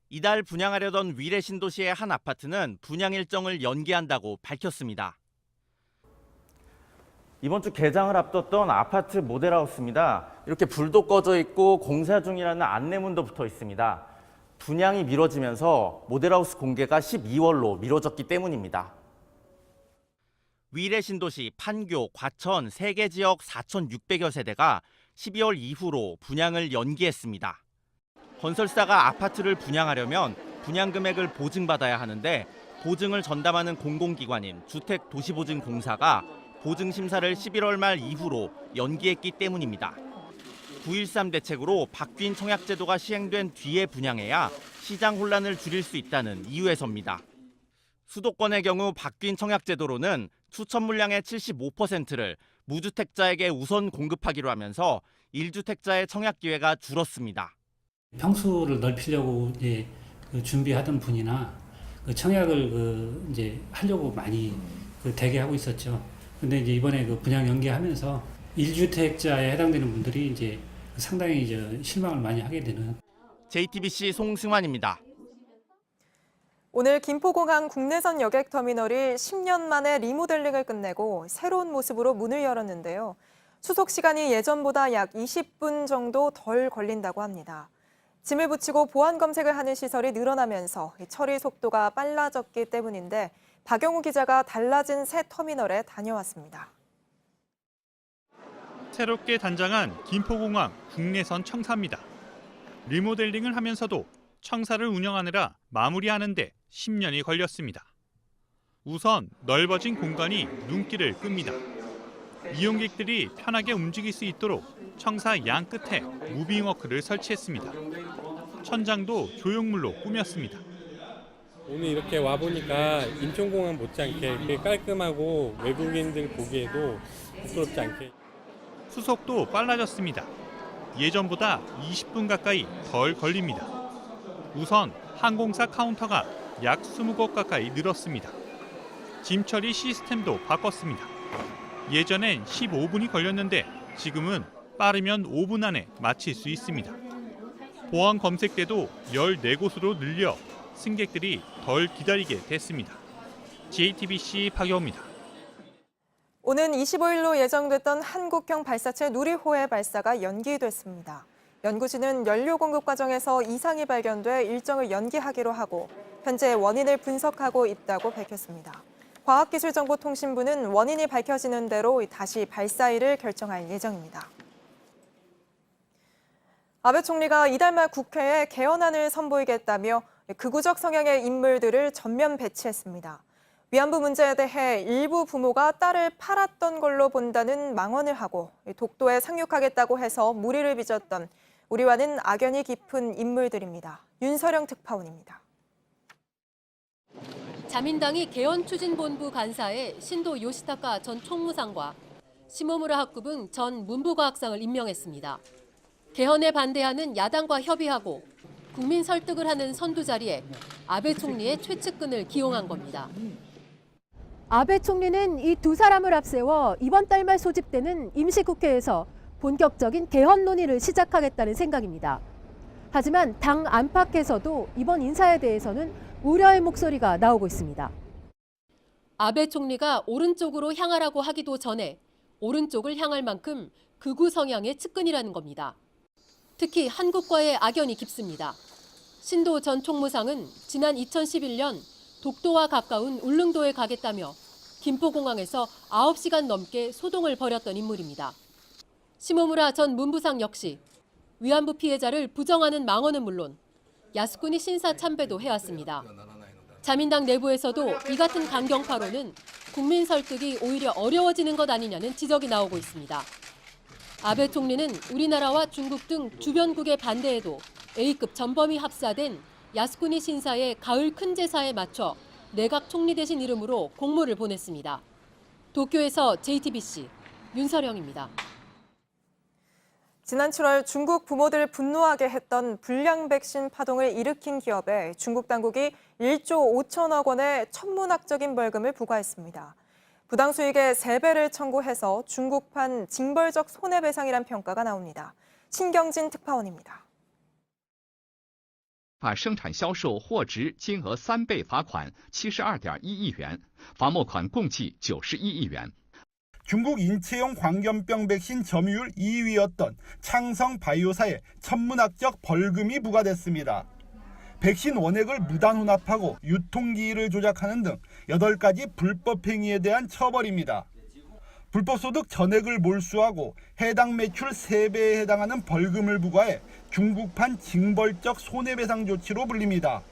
이달 분양하려던 위례 신도시의 한 아파트는 분양 일정을 연기한다고 밝혔습니다. 이번 주 개장을 앞뒀던 아파트 모델하우스입니다. 이렇게 불도 꺼져 있고 공사 중이라는 안내문도 붙어 있습니다. 분양이 미뤄지면서 모델하우스 공개가 12월로 미뤄졌기 때문입니다. 위례 신도시, 판교, 과천 3개 지역 4,600여 세대가 12월 이후로 분양을 연기했습니다. 건설사가 아파트를 분양하려면 분양 금액을 보증받아야 하는데 보증을 전담하는 공공기관인 주택도시보증공사가 보증 심사를 11월 말 이후로 연기했기 때문입니다. 9.13 대책으로 바뀐 청약제도가 시행된 뒤에 분양해야 시장 혼란을 줄일 수 있다는 이유에서입니다. 수도권의 경우 바뀐 청약제도로는 추천 물량의 75%를 무주택자에게 우선 공급하기로 하면서 1주택자의 청약 기회가 줄었습니다. 평수를 넓히려고 이제 준비하던 분이나 청약을 이제 하려고 많이 대기하고 있었죠. 근데 이제 이번에 분양 연기하면서 1주택자에 해당되는 분들이 이제 상당히 이제 실망을 많이 하게 되는. JTBC 송승환입니다. 오늘 김포공항 국내선 여객터미널이 10년 만에 리모델링을 끝내고 새로운 모습으로 문을 열었는데요. 수속 시간이 예전보다 약 20분 정도 덜 걸린다고 합니다. 짐을 붙이고 보안 검색을 하는 시설이 늘어나면서 처리 속도가 빨라졌기 때문인데 박영우 기자가 달라진 새 터미널에 다녀왔습니다. 새롭게 단장한 김포공항 국내선 청사입니다. 리모델링을 하면서도 청사를 운영하느라 마무리하는 데 10년이 걸렸습니다. 우선 넓어진 공간이 눈길을 끕니다. 이용객들이 편하게 움직일 수 있도록 청사 양 끝에 무빙워크를 설치했습니다. 천장도 조형물로 꾸몄습니다. 오늘 이렇게 와보니까 인천공항 못지않게 이렇게 깔끔하고 외국인들 보기에도 부끄럽지 않게. 수속도 빨라졌습니다. 예전보다 20분 가까이 덜 걸립니다. 우선 항공사 카운터가 약 20곳 가까이 늘었습니다. 짐 처리 시스템도 바꿨습니다. 예전엔 15분이 걸렸는데 지금은 빠르면 5분 안에 마칠 수 있습니다. 보안 검색대도 14곳으로 늘려 승객들이 덜 기다리게 됐습니다. JTBC 박여우입니다. 오는 25일로 예정됐던 한국형 발사체 누리호의 발사가 연기됐습니다. 연구진은 연료 공급 과정에서 이상이 발견돼 일정을 연기하기로 하고 현재 원인을 분석하고 있다고 밝혔습니다. 과학기술정보통신부는 원인이 밝혀지는 대로 다시 발사일을 결정할 예정입니다. 아베 총리가 이달 말 국회에 개헌안을 선보이겠다며 극우적 성향의 인물들을 전면 배치했습니다. 위안부 문제에 대해 일부 부모가 딸을 팔았던 걸로 본다는 망언을 하고 독도에 상륙하겠다고 해서 무리를 빚었던 우리와는 악연이 깊은 인물들입니다. 윤서령 특파원입니다. 자민당이 개헌추진본부 간사에 신도 요시타카 전 총무상과 시모무라 학구분 전 문부과학상을 임명했습니다. 개헌에 반대하는 야당과 협의하고 국민 설득을 하는 선두 자리에 아베 총리의 최측근을 기용한 겁니다. 아베 총리는 이 두 사람을 앞세워 이번 달 말 소집되는 임시국회에서 본격적인 개헌 논의를 시작하겠다는 생각입니다. 하지만 당 안팎에서도 이번 인사에 대해서는 우려의 목소리가 나오고 있습니다. 아베 총리가 오른쪽으로 향하라고 하기도 전에 오른쪽을 향할 만큼 극우 성향의 측근이라는 겁니다. 특히 한국과의 악연이 깊습니다. 신도 전 총무상은 지난 2011년 독도와 가까운 울릉도에 가겠다며 김포공항에서 9시간 넘게 소동을 벌였던 인물입니다. 시모무라 전 문부상 역시 위안부 피해자를 부정하는 망언은 물론 야스쿠니 신사 참배도 해왔습니다. 자민당 내부에서도 이 같은 강경파로는 국민 설득이 오히려 어려워지는 것 아니냐는 지적이 나오고 있습니다. 아베 총리는 우리나라와 중국 등 주변국의 반대에도 A급 전범이 합사된 야스쿠니 신사의 가을 큰 제사에 맞춰 내각 총리 대신 이름으로 공모를 보냈습니다. 도쿄에서 JTBC 윤서령입니다. 지난 7월 중국 부모들을 분노하게 했던 불량 백신 파동을 일으킨 기업에 중국 당국이 1조 5천억 원의 천문학적인 벌금을 부과했습니다. 부당 수익의 3배를 청구해서 중국판 징벌적 손해배상이란 평가가 나옵니다. 신경진 특파원입니다. 生产销售货值金额3倍罚款72.1亿元，罚没款共计91亿元。 중국 인체용 광견병 백신 점유율 2위였던 창성 바이오사에 천문학적 벌금이 부과됐습니다. 백신 원액을 무단 혼합하고 유통기일을 조작하는 등 8가지 불법 행위에 대한 처벌입니다. 불법소득 전액을 몰수하고 해당 매출 3배에 해당하는 벌금을 부과해 중국판 징벌적 손해배상 조치로 불립니다.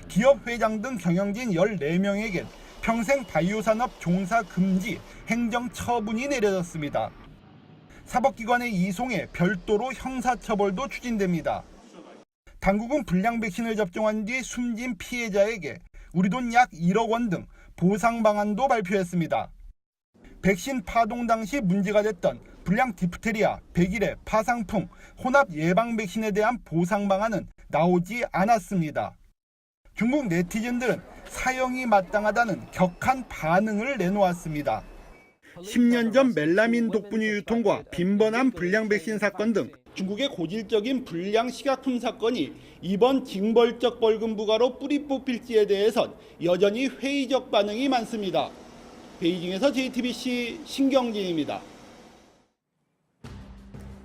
기업 회장 등 경영진 14명에겐 평생 바이오 산업 종사 금지 행정 처분이 내려졌습니다. 사법기관에 이송해 별도로 형사처벌도 추진됩니다. 당국은 불량 백신을 접종한 뒤 숨진 피해자에게 우리 돈 약 1억 원 등 보상 방안도 발표했습니다. 백신 파동 당시 문제가 됐던 불량 디프테리아, 백일해, 파상풍, 혼합 예방 백신에 대한 보상 방안은 나오지 않았습니다. 중국 네티즌들은 사형이 마땅하다는 격한 반응을 내놓았습니다. 10년 전 멜라민 독분유 유통과 빈번한 불량 백신 사건 등 중국의 고질적인 불량 식약품 사건이 이번 징벌적 벌금 부과로 뿌리 뽑힐지에 대해선 여전히 회의적 반응이 많습니다. 베이징에서 JTBC 신경진입니다.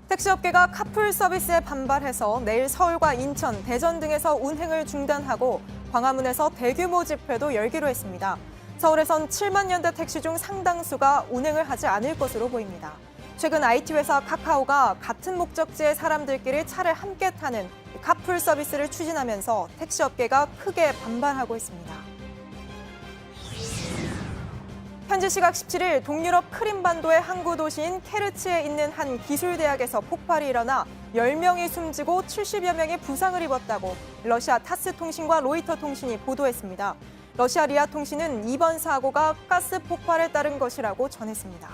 택시업계가 카풀 서비스에 반발해서 내일 서울과 인천, 대전 등에서 운행을 중단하고 광화문에서 대규모 집회도 열기로 했습니다. 서울에선 7만 년대 택시 중 상당수가 운행을 하지 않을 것으로 보입니다. 최근 IT 회사 카카오가 같은 목적지의 사람들끼리 차를 함께 타는 카풀 서비스를 추진하면서 택시업계가 크게 반발하고 있습니다. 현지 시각 17일 동유럽 크림반도의 항구 도시인 케르치에 있는 한 기술대학에서 폭발이 일어나 10명이 숨지고 70여 명이 부상을 입었다고 러시아 타스 통신과 로이터 통신이 보도했습니다. 러시아 리아 통신은 이번 사고가 가스 폭발에 따른 것이라고 전했습니다.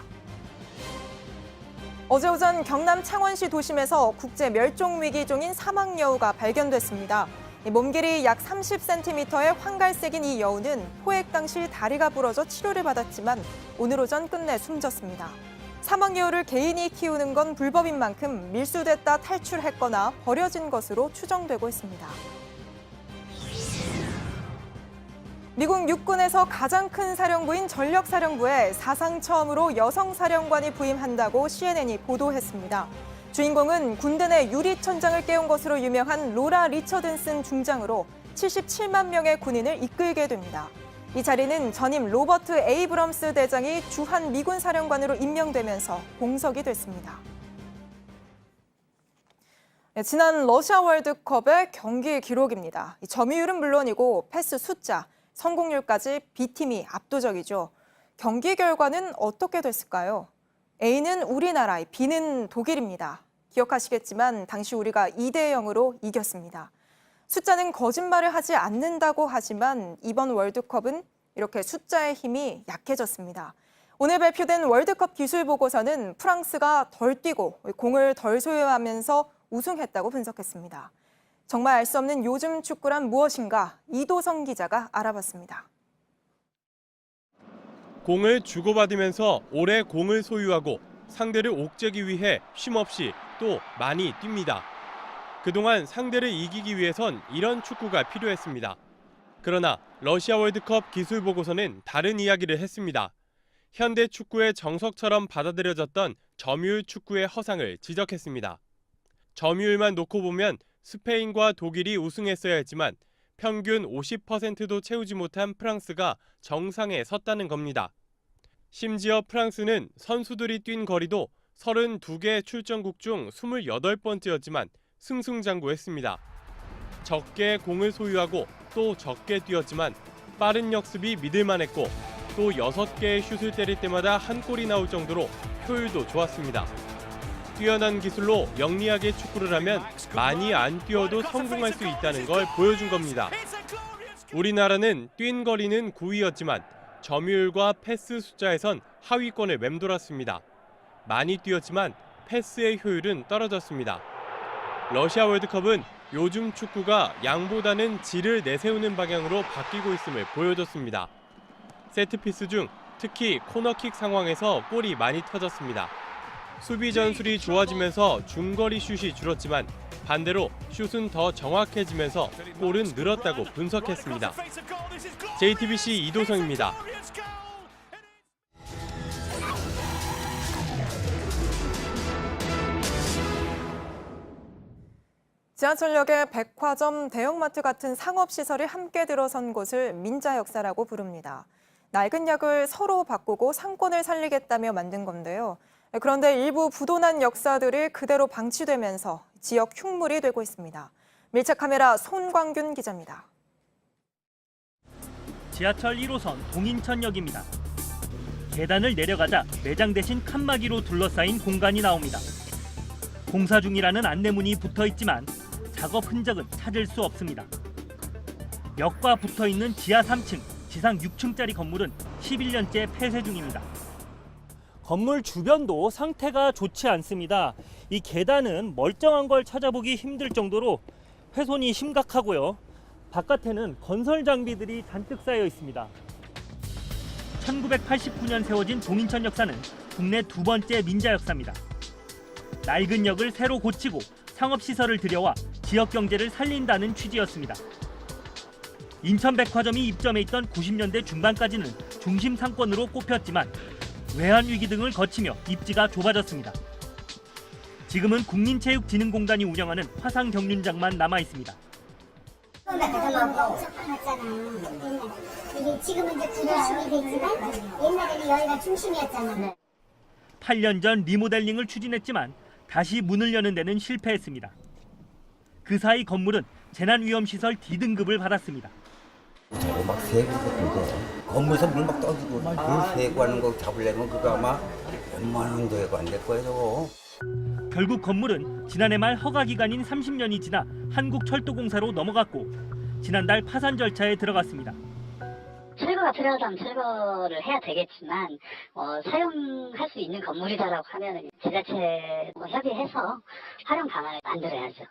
어제 오전 경남 창원시 도심에서 국제 멸종위기종인 사막여우가 발견됐습니다. 몸길이 약 30cm의 황갈색인 이 여우는 포획 당시 다리가 부러져 치료를 받았지만 오늘 오전 끝내 숨졌습니다. 사막여우를 개인이 키우는 건 불법인 만큼 밀수됐다 탈출했거나 버려진 것으로 추정되고 있습니다. 미국 육군에서 가장 큰 사령부인 전력사령부에 사상 처음으로 여성 사령관이 부임한다고 CNN이 보도했습니다. 주인공은 군대 내 유리천장을 깨운 것으로 유명한 로라 리처든슨 중장으로 77만 명의 군인을 이끌게 됩니다. 이 자리는 전임 로버트 에이브럼스 대장이 주한 미군 사령관으로 임명되면서 공석이 됐습니다. 지난 러시아 월드컵의 경기 기록입니다. 점유율은 물론이고 패스 숫자, 성공률까지 B팀이 압도적이죠. 경기 결과는 어떻게 됐을까요? A는 우리나라, B는 독일입니다. 기억하시겠지만 당시 우리가 2대0으로 이겼습니다. 숫자는 거짓말을 하지 않는다고 하지만 이번 월드컵은 이렇게 숫자의 힘이 약해졌습니다. 오늘 발표된 월드컵 기술 보고서는 프랑스가 덜 뛰고 공을 덜 소유하면서 우승했다고 분석했습니다. 정말 알 수 없는 요즘 축구란 무엇인가 이도성 기자가 알아봤습니다. 공을 주고받으면서 오래 공을 소유하고 상대를 옥죄기 위해 쉼없이 또 많이 뜁니다. 그동안 상대를 이기기 위해선 이런 축구가 필요했습니다. 그러나 러시아 월드컵 기술 보고서는 다른 이야기를 했습니다. 현대 축구의 정석처럼 받아들여졌던 점유율 축구의 허상을 지적했습니다. 점유율만 놓고 보면 스페인과 독일이 우승했어야 했지만 평균 50%도 채우지 못한 프랑스가 정상에 섰다는 겁니다. 심지어 프랑스는 선수들이 뛴 거리도 32개 출전국 중 28번째였지만 승승장구했습니다. 적게 공을 소유하고 또 적게 뛰었지만 빠른 역습이 믿을만했고 또 6개의 슛을 때릴 때마다 한 골이 나올 정도로 효율도 좋았습니다. 뛰어난 기술로 영리하게 축구를 하면 많이 안 뛰어도 성공할 수 있다는 걸 보여준 겁니다. 우리나라는 뛴 거리는 9위였지만 점유율과 패스 숫자에선 하위권을 맴돌았습니다. 많이 뛰었지만 패스의 효율은 떨어졌습니다. 러시아 월드컵은 요즘 축구가 양보다는 질을 내세우는 방향으로 바뀌고 있음을 보여줬습니다. 세트피스 중 특히 코너킥 상황에서 골이 많이 터졌습니다. 수비 전술이 좋아지면서 중거리 슛이 줄었지만 반대로 슛은 더 정확해지면서 골은 늘었다고 분석했습니다. JTBC 이도성입니다. 지하철역에 백화점, 대형마트 같은 상업시설이 함께 들어선 곳을 민자역사라고 부릅니다. 낡은 역을 서로 바꾸고 상권을 살리겠다며 만든 건데요. 그런데 일부 부도난 역사들이 그대로 방치되면서 지역 흉물이 되고 있습니다. 밀착 카메라 손광균 기자입니다. 지하철 1호선 동인천역입니다. 계단을 내려가자 매장 대신 칸막이로 둘러싸인 공간이 나옵니다. 공사 중이라는 안내문이 붙어 있지만 작업 흔적은 찾을 수 없습니다. 역과 붙어 있는 지하 3층, 지상 6층짜리 건물은 11년째 폐쇄 중입니다. 건물 주변도 상태가 좋지 않습니다. 이 계단은 멀쩡한 걸 찾아보기 힘들 정도로 훼손이 심각하고요. 바깥에는 건설 장비들이 잔뜩 쌓여 있습니다. 1989년 세워진 동인천 역사는 국내 두 번째 민자 역사입니다. 낡은 역을 새로 고치고 상업시설을 들여와 지역 경제를 살린다는 취지였습니다. 인천백화점이 입점해 있던 90년대 중반까지는 중심 상권으로 꼽혔지만 외환위기 등을 거치며 입지가 좁아졌습니다. 지금은 국민체육진흥공단이 운영하는 화상 경륜장만 남아 있습니다. 이게 지금은 이제 구도심이 됐지만 옛날에는 여기가 중심이었잖아. 8년 전 리모델링을 추진했지만 다시 문을 여는 데는 실패했습니다. 그 사이 건물은 재난위험시설 D등급을 받았습니다. 막 새고 있는데 건물에서 물 막 떠지고 물 새고 하는 거 잡으려면 그거 아마 몇만 원 되고 안 될 거예요 저거. 결국 건물은 지난해 말 허가 기간인 30년이 지나 한국철도공사로 넘어갔고 지난달 파산 절차에 들어갔습니다. 철거가 필요하다면 철거를 해야 되겠지만 사용할 수 있는 건물이다라고 하면 지자체 협의해서 활용 방안을 만들어야죠.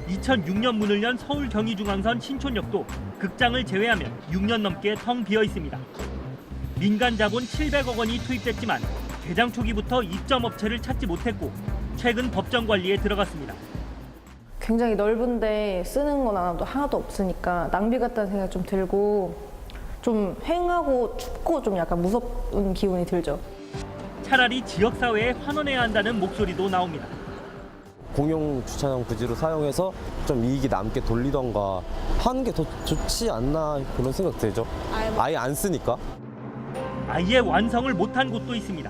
2006년 문을 연 서울 경의중앙선 신촌역도 극장을 제외하면 6년 넘게 텅 비어 있습니다. 민간 자본 700억 원이 투입됐지만 개장 초기부터 입점 업체를 찾지 못했고 최근 법정 관리에 들어갔습니다. 굉장히 넓은데 쓰는 건 하나도 없으니까 낭비 같다는 생각이 좀 들고 좀 휑하고 춥고 좀 약간 무섭은 기분이 들죠. 차라리 지역사회에 환원해야 한다는 목소리도 나옵니다. 공용 주차장 부지로 사용해서 좀 이익이 남게 돌리던가 하는 게 더 좋지 않나 그런 생각 들죠. 아예 안 쓰니까. 아예 완성을 못한 곳도 있습니다.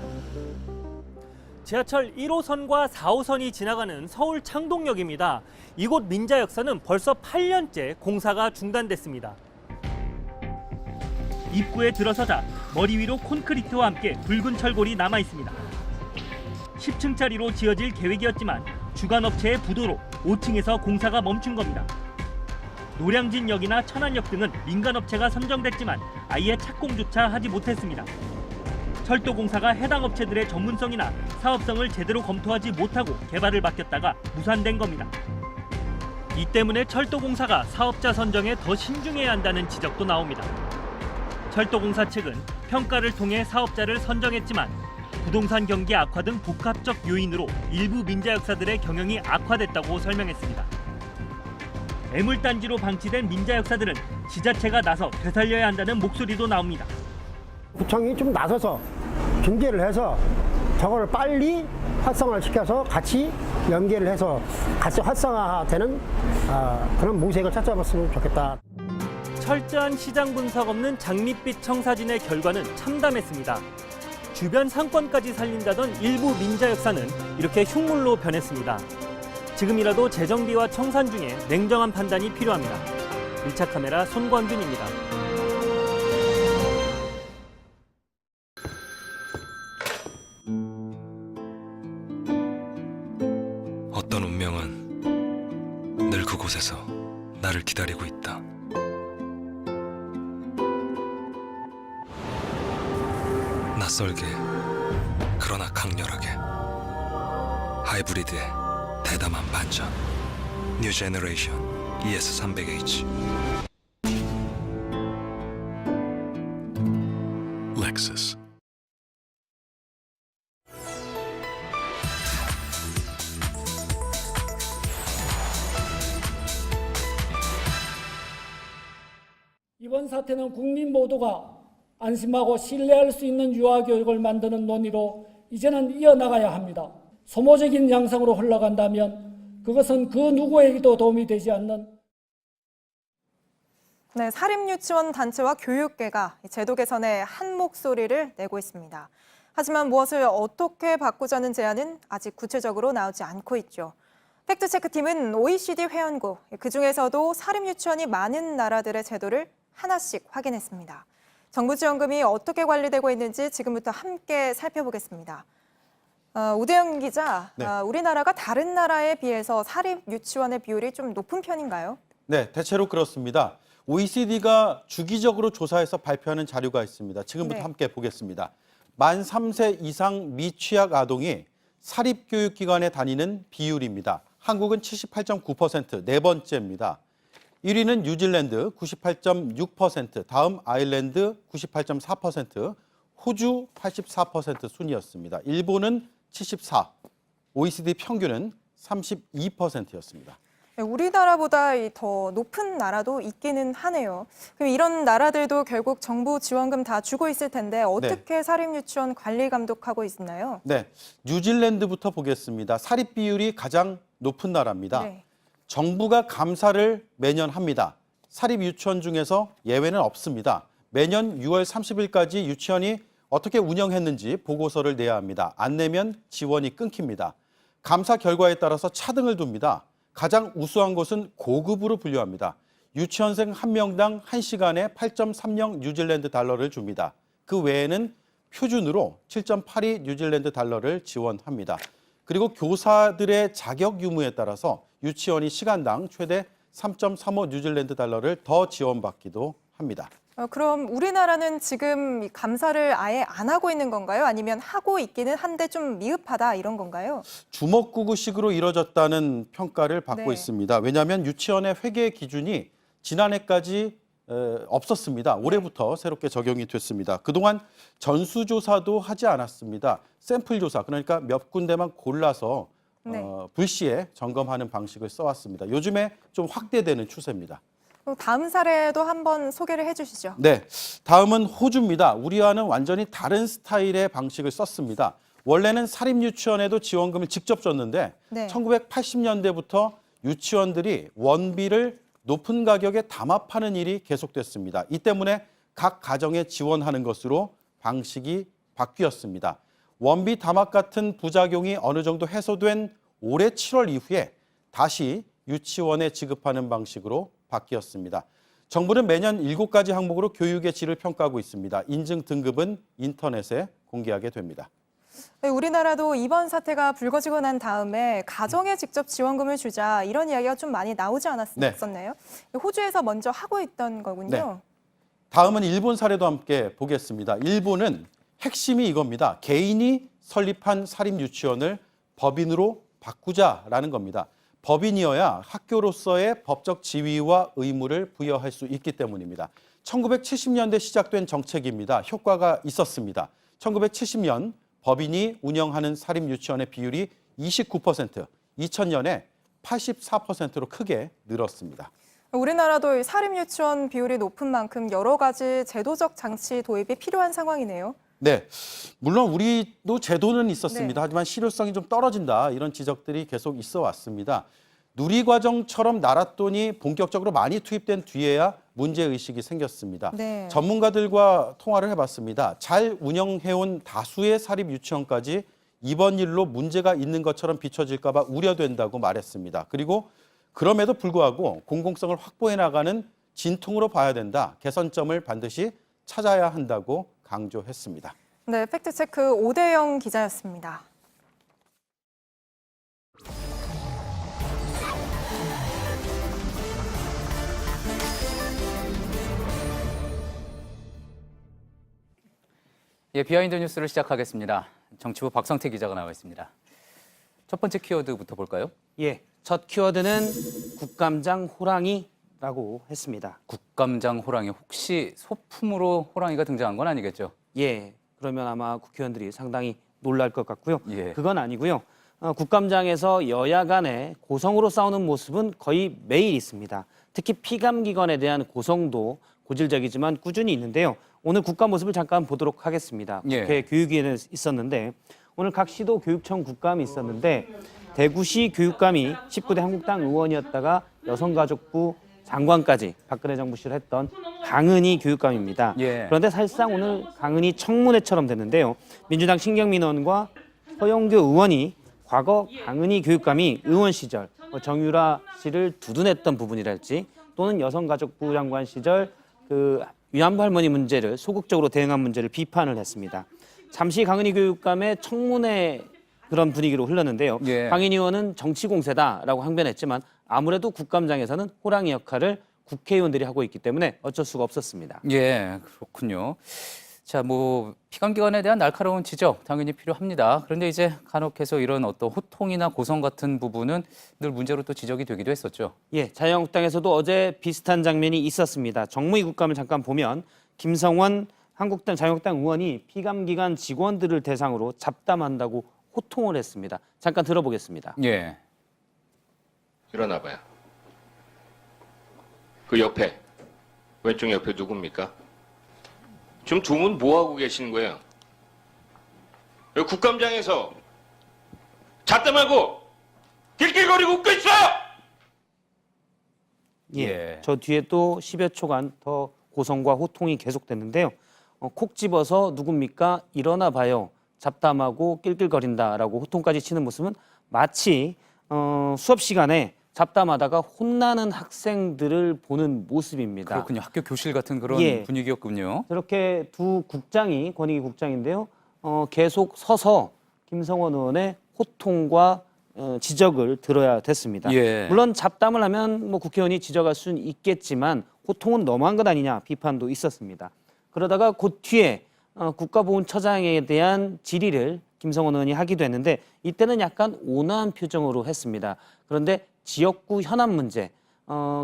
지하철 1호선과 4호선이 지나가는 서울 창동역입니다. 이곳 민자 역사는 벌써 8년째 공사가 중단됐습니다. 입구에 들어서자 머리 위로 콘크리트와 함께 붉은 철골이 남아 있습니다. 10층짜리로 지어질 계획이었지만 주간업체의 부도로 5층에서 공사가 멈춘 겁니다. 노량진역이나 천안역 등은 민간업체가 선정됐지만 아예 착공조차 하지 못했습니다. 철도공사가 해당 업체들의 전문성이나 사업성을 제대로 검토하지 못하고 개발을 맡겼다가 무산된 겁니다. 이 때문에 철도공사가 사업자 선정에 더 신중해야 한다는 지적도 나옵니다. 철도공사 측은 평가를 통해 사업자를 선정했지만 부동산 경기 악화 등 복합적 요인으로 일부 민자 역사들의 경영이 악화됐다고 설명했습니다. 애물단지로 방치된 민자 역사들은 지자체가 나서 되살려야 한다는 목소리도 나옵니다. 구청이 좀 나서서 중재를 해서 저거를 빨리 활성화를 시켜서 같이 연계를 해서 같이 활성화되는 그런 모색을 찾아봤으면 좋겠다. 철저한 시장 분석 없는 장밋빛 청사진의 결과는 참담했습니다. 주변 상권까지 살린다던 일부 민자 역사는 이렇게 흉물로 변했습니다. 지금이라도 재정비와 청산 중에 냉정한 판단이 필요합니다. 밀착 카메라 손광균입니다. 어떤 운명은 늘 그곳에서 나를 기다리고 있다. 낯설게 그러나 강렬하게 하이브리드의 대담한 반전. 뉴 제너레이션 ES300H. 렉서스. 이번 사태는 국민 모두가 안심하고 신뢰할 수 있는 유아교육을 만드는 논의로 이제는 이어나가야 합니다. 소모적인 양상으로 흘러간다면 그것은 그 누구에게도 도움이 되지 않는 네, 사립유치원 단체와 교육계가 제도 개선에 한 목소리를 내고 있습니다. 하지만 무엇을 어떻게 바꾸자는 제안은 아직 구체적으로 나오지 않고 있죠. 팩트체크팀은 OECD 회원국, 그중에서도 사립유치원이 많은 나라들의 제도를 하나씩 확인했습니다. 정부 지원금이 어떻게 관리되고 있는지 지금부터 함께 살펴보겠습니다. 우대영 기자, 네. 우리나라가 다른 나라에 비해서 사립유치원의 비율이 좀 높은 편인가요? 네, 대체로 그렇습니다. OECD가 주기적으로 조사해서 발표하는 자료가 있습니다. 지금부터 네. 함께 보겠습니다. 만 3세 이상 미취학 아동이 사립교육기관에 다니는 비율입니다. 한국은 78.9%, 네 번째입니다. 1위는 뉴질랜드 98.6%, 다음 아일랜드 98.4%, 호주 84% 순이었습니다. 일본은 74, OECD 평균은 32%였습니다. 우리나라보다 더 높은 나라도 있기는 하네요. 그럼 이런 나라들도 결국 정부 지원금 다 주고 있을 텐데 어떻게 사립유치원 관리 감독하고 있나요? 네, 뉴질랜드부터 보겠습니다. 사립 비율이 가장 높은 나라입니다. 네. 정부가 감사를 매년 합니다. 사립 유치원 중에서 예외는 없습니다. 매년 6월 30일까지 유치원이 어떻게 운영했는지 보고서를 내야 합니다. 안 내면 지원이 끊깁니다. 감사 결과에 따라서 차등을 둡니다. 가장 우수한 곳은 고급으로 분류합니다. 유치원생 1명당 1시간에 8.30 뉴질랜드 달러를 줍니다. 그 외에는 표준으로 7.82 뉴질랜드 달러를 지원합니다. 그리고 교사들의 자격 유무에 따라서 유치원이 시간당 최대 3.35 뉴질랜드 달러를 더 지원받기도 합니다. 그럼 우리나라는 지금 감사를 아예 안 하고 있는 건가요? 아니면 하고 있기는 한데 좀 미흡하다 이런 건가요? 주먹구구식으로 이뤄졌다는 평가를 받고 네. 있습니다. 왜냐하면 유치원의 회계 기준이 지난해까지 없었습니다. 올해부터 새롭게 적용이 됐습니다. 그동안 전수조사도 하지 않았습니다. 샘플조사, 그러니까 몇 군데만 골라서 네. 불시에 점검하는 방식을 써왔습니다. 요즘에 좀 확대되는 추세입니다. 다음 사례도 한번 소개를 해주시죠. 네, 다음은 호주입니다. 우리와는 완전히 다른 스타일의 방식을 썼습니다. 원래는 사립유치원에도 지원금을 직접 줬는데 네. 1980년대부터 유치원들이 원비를 높은 가격에 담합하는 일이 계속됐습니다. 이 때문에 각 가정에 지원하는 것으로 방식이 바뀌었습니다. 원비 담합 같은 부작용이 어느 정도 해소된 올해 7월 이후에 다시 유치원에 지급하는 방식으로 바뀌었습니다. 정부는 매년 7가지 항목으로 교육의 질을 평가하고 있습니다. 인증 등급은 인터넷에 공개하게 됩니다. 네, 우리나라도 이번 사태가 불거지고 난 다음에 가정에 직접 지원금을 주자 이런 이야기가 좀 많이 나오지 않았었나요? 호주에서 먼저 하고 있던 거군요. 네. 다음은 일본 사례도 함께 보겠습니다. 일본은 핵심이 이겁니다. 개인이 설립한 사립유치원을 법인으로 바꾸자라는 겁니다. 법인이어야 학교로서의 법적 지위와 의무를 부여할 수 있기 때문입니다. 1970년대 시작된 정책입니다. 효과가 있었습니다. 1970년 법인이 운영하는 사립유치원의 비율이 29%, 2000년에 84%로 크게 늘었습니다. 우리나라도 사립유치원 비율이 높은 만큼 여러 가지 제도적 장치 도입이 필요한 상황이네요. 네, 물론 우리도 제도는 있었습니다. 네. 하지만 실효성이 좀 떨어진다 이런 지적들이 계속 있어 왔습니다. 누리과정처럼 나랏돈이 본격적으로 많이 투입된 뒤에야 문제의식이 생겼습니다. 네. 전문가들과 통화를 해봤습니다. 잘 운영해온 다수의 사립유치원까지 이번 일로 문제가 있는 것처럼 비춰질까 봐 우려된다고 말했습니다. 그리고 그럼에도 불구하고 공공성을 확보해 나가는 진통으로 봐야 된다. 개선점을 반드시 찾아야 한다고 강조했습니다. 네, 팩트체크 오대영 기자였습니다. 예, 비하인드 뉴스를 시작하겠습니다. 정치부 박성태 기자가 나와 있습니다. 첫 번째 키워드부터 볼까요? 예, 첫 키워드는 국감장 호랑이라고 했습니다. 국감장 호랑이, 혹시 소품으로 호랑이가 등장한 건 아니겠죠? 예, 그러면 아마 국회의원들이 상당히 놀랄 것 같고요. 예. 그건 아니고요. 국감장에서 여야 간에 고성으로 싸우는 모습은 거의 매일 있습니다. 특히 피감기관에 대한 고성도 고질적이지만 꾸준히 있는데요. 오늘 국감 모습을 잠깐 보도록 하겠습니다. 예. 국회 교육위원회 있었는데 오늘 각 시도 교육청 국감이 있었는데 대구시 교육감이 19대 한국당 의원이었다가 여성가족부 장관까지 박근혜 정부시를 했던 강은희 교육감입니다. 예. 그런데 사실상 오늘 강은희 청문회처럼 됐는데요. 민주당 신경민 의원과 허영교 의원이 과거 강은희 교육감이 의원 시절 정유라 씨를 두둔했던 부분이랄지 또는 여성가족부 장관 시절 그 위안부 할머니 문제를 소극적으로 대응한 문제를 비판을 했습니다. 잠시 강은희 교육감의 청문회 그런 분위기로 흘렀는데요. 예. 강은희 의원은 정치 공세다라고 항변했지만 아무래도 국감장에서는 호랑이 역할을 국회의원들이 하고 있기 때문에 어쩔 수가 없었습니다. 예, 그렇군요. 자, 뭐 피감기관에 대한 날카로운 지적 당연히 필요합니다. 그런데 이제 간혹해서 이런 어떤 호통이나 고성 같은 부분은 늘 문제로 또 지적이 되기도 했었죠. 예, 자유한국당에서도 어제 비슷한 장면이 있었습니다. 정무위 국감을 잠깐 보면 김성원 한국당 자유한국당 의원이 피감기관 직원들을 대상으로 잡담한다고 호통을 했습니다. 잠깐 들어보겠습니다. 예. 일어나봐요. 그 옆에 왼쪽 옆에 누굽니까? 지금 두 분 뭐 하고 계시는 거예요? 여기 국감장에서 잡담하고 낄낄거리고 웃고 있어요! 예, 저 뒤에 또 10여 초간 더 고성과 호통이 계속됐는데요. 콕 집어서 누굽니까? 일어나 봐요. 잡담하고 낄낄거린다라고 호통까지 치는 모습은 마치 수업 시간에 잡담하다가 혼나는 학생들을 보는 모습입니다. 그렇군요. 학교 교실 같은 그런 예. 분위기였군요. 저렇게 두 국장이 권익위 국장인데요. 계속 서서 김성원 의원의 호통과 지적을 들어야 됐습니다. 예. 물론 잡담을 하면 뭐 국회의원이 지적할 수는 있겠지만 호통은 너무한 것 아니냐 비판도 있었습니다. 그러다가 곧 뒤에 국가보훈처장에 대한 질의를 김성원 의원이 하기도 했는데 이때는 약간 온화한 표정으로 했습니다. 그런데 지역구 현안 문제,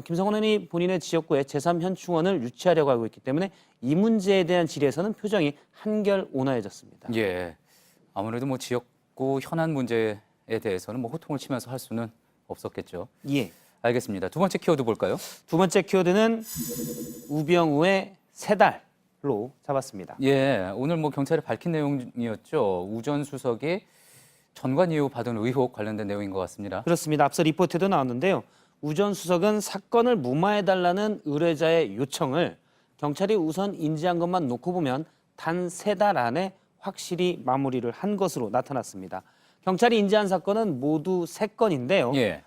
김성원 의원이 본인의 지역구에 제3현충원을 유치하려고 하고 있기 때문에 이 문제에 대한 질의에서는 표정이 한결 온화해졌습니다. 예, 아무래도 뭐 지역구 현안 문제에 대해서는 뭐 호통을 치면서 할 수는 없었겠죠. 예. 알겠습니다. 두 번째 키워드 볼까요? 두 번째 키워드는 우병우의 세 달로 잡았습니다. 예, 오늘 뭐 경찰이 밝힌 내용이었죠. 우 전 수석이 전관 이후 받은 의혹 관련된 내용인 것 같습니다. 그렇습니다. 앞서 리포트에도 나왔는데요. 우 전 수석은 사건을 무마해달라는 의뢰자의 요청을 경찰이 우선 인지한 것만 놓고 보면 단 3달 안에 확실히 마무리를 한 것으로 나타났습니다. 경찰이 인지한 사건은 모두 3건인데요. 예.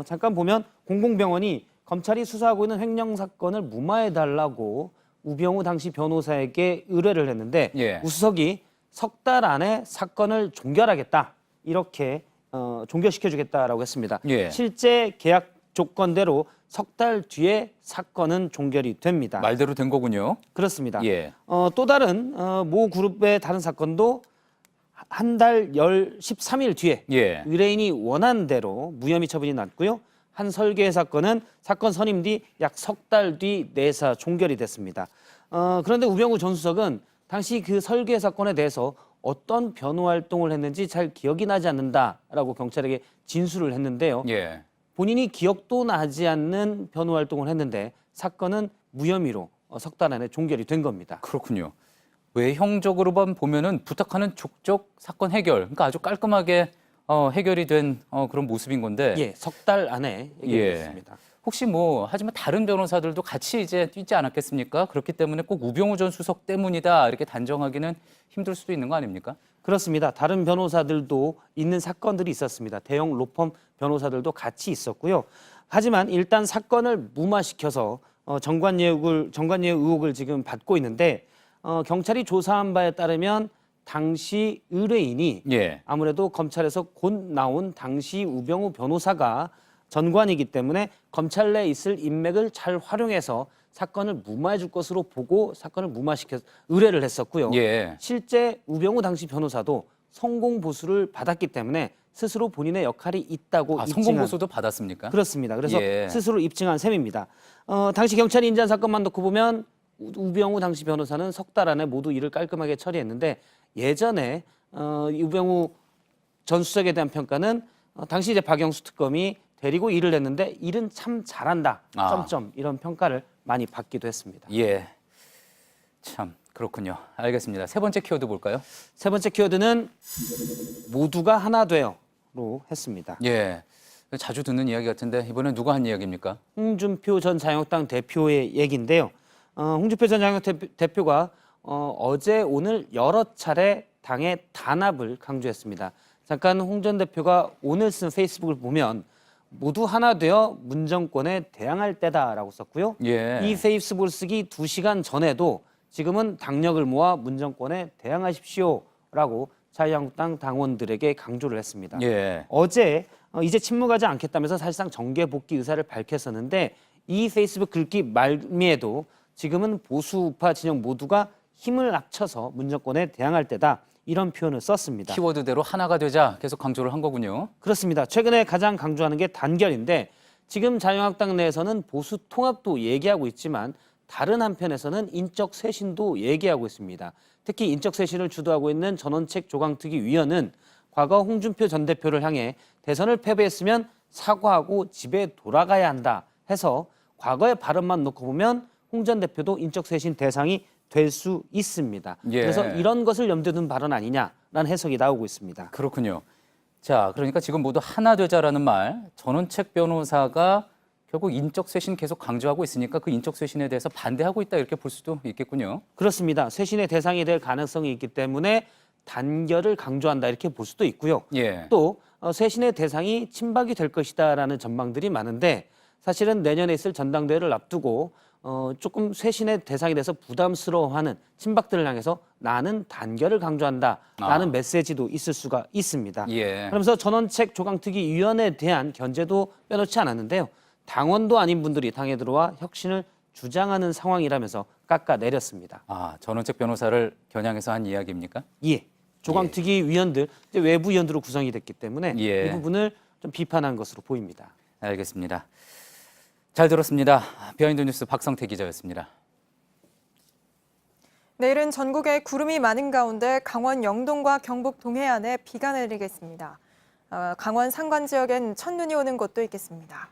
잠깐 보면 공공병원이 검찰이 수사하고 있는 횡령 사건을 무마해달라고 우병우 당시 변호사에게 의뢰를 했는데 예. 우 수석이 석 달 안에 사건을 종결하겠다. 이렇게 종결시켜주겠다라고 했습니다. 예. 실제 계약 조건대로 석 달 뒤에 사건은 종결이 됩니다. 말대로 된 거군요. 그렇습니다. 예. 또 다른 모 그룹의 다른 사건도 한 달 13일 뒤에 예. 의뢰인이 원한 대로 무혐의 처분이 났고요. 한 설계 사건은 사건 선임 뒤 약 석 달 뒤 내사 종결이 됐습니다. 그런데 우병우 전 수석은 당시 그 설계 사건에 대해서 어떤 변호 활동을 했는지 잘 기억이 나지 않는다라고 경찰에게 진술을 했는데요. 예. 본인이 기억도 나지 않는 변호 활동을 했는데 사건은 무혐의로 석 달 안에 종결이 된 겁니다. 그렇군요. 외형적으로만 보면은 부탁하는 족족 사건 해결, 그러니까 아주 깔끔하게 해결이 된 그런 모습인 건데. 예, 석 달 안에 해결됐습니다. 혹시 뭐 하지만 다른 변호사들도 같이 이제 뛰지 않았겠습니까? 그렇기 때문에 꼭 우병우 전 수석 때문이다 이렇게 단정하기는 힘들 수도 있는 거 아닙니까? 그렇습니다. 다른 변호사들도 있는 사건들이 있었습니다. 대형 로펌 변호사들도 같이 있었고요. 하지만 일단 사건을 무마시켜서 정관예우 의혹을 지금 받고 있는데 경찰이 조사한 바에 따르면 당시 의뢰인이 예. 아무래도 검찰에서 곧 나온 당시 우병우 변호사가 전관이기 때문에 검찰 내에 있을 인맥을 잘 활용해서 사건을 무마해 줄 것으로 보고 사건을 무마시켜서 의뢰를 했었고요. 예. 실제 우병우 당시 변호사도 성공 보수를 받았기 때문에 스스로 본인의 역할이 있다고 입증한 성공 보수도 받았습니까? 그렇습니다. 그래서 예. 스스로 입증한 셈입니다. 당시 경찰이 인지한 사건만 놓고 보면 우병우 당시 변호사는 석 달 안에 모두 일을 깔끔하게 처리했는데 예전에 우병우 전 수석에 대한 평가는 당시 이제 박영수 특검이 데리고 일을 했는데 일은 참 잘한다. 점점 이런 평가를 많이 받기도 했습니다. 예. 참 그렇군요. 알겠습니다. 세 번째 키워드 볼까요? 세 번째 키워드는 모두가 하나 돼요로 했습니다. 예. 자주 듣는 이야기 같은데 이번엔 누가 한 이야기입니까? 홍준표 전 자유한국당 대표의 얘기인데요. 홍준표 전 자유한국당 대표가 어제 오늘 여러 차례 당의 단합을 강조했습니다. 잠깐 홍 전 대표가 오늘 쓴 페이스북을 보면 모두 하나 되어 문정권에 대항할 때다라고 썼고요. 예. 이 페이스북을 쓰기 2시간 전에도 지금은 당력을 모아 문정권에 대항하십시오라고 자유한국당 당원들에게 강조를 했습니다. 예. 어제 이제 침묵하지 않겠다면서 사실상 정계 복귀 의사를 밝혔었는데 이 페이스북 글귀 말미에도 지금은 보수 우파 진영 모두가 힘을 합쳐서 문정권에 대항할 때다. 이런 표현을 썼습니다. 키워드대로 하나가 되자 계속 강조를 한 거군요. 그렇습니다. 최근에 가장 강조하는 게 단결인데 지금 자유한국당 내에서는 보수 통합도 얘기하고 있지만 다른 한편에서는 인적 쇄신도 얘기하고 있습니다. 특히 인적 쇄신을 주도하고 있는 전원책 조강특위 위원은 과거 홍준표 전 대표를 향해 대선을 패배했으면 사과하고 집에 돌아가야 한다 해서 과거의 발언만 놓고 보면 홍 전 대표도 인적 쇄신 대상이 될 수 있습니다. 예. 그래서 이런 것을 염두에 둔 발언 아니냐라는 해석이 나오고 있습니다. 그렇군요. 자, 그러니까 지금 모두 하나 되자라는 말, 전원책 변호사가 결국 인적 쇄신 계속 강조하고 있으니까 그 인적 쇄신에 대해서 반대하고 있다 이렇게 볼 수도 있겠군요. 그렇습니다. 쇄신의 대상이 될 가능성이 있기 때문에 단결을 강조한다 이렇게 볼 수도 있고요. 예. 또 쇄신의 대상이 친박이 될 것이다라는 전망들이 많은데 사실은 내년에 있을 전당대회를 앞두고 조금 쇄신의 대상이 돼서 부담스러워하는 친박들을 향해서 나는 단결을 강조한다라는 메시지도 있을 수가 있습니다. 예. 그러면서 전원책 조강특위 위원회에 대한 견제도 빼놓지 않았는데요. 당원도 아닌 분들이 당에 들어와 혁신을 주장하는 상황이라면서 깎아내렸습니다. 전원책 변호사를 겨냥해서 한 이야기입니까? 예. 조강특위 위원들, 이제 외부 위원들로 구성이 됐기 때문에 예. 이 부분을 좀 비판한 것으로 보입니다. 알겠습니다. 잘 들었습니다. 비하인드 뉴스 박성태 기자였습니다. 내일은 전국에 구름이 많은 가운데 강원 영동과 경북 동해안에 비가 내리겠습니다. 강원 산간 지역엔 첫눈이 오는 곳도 있겠습니다.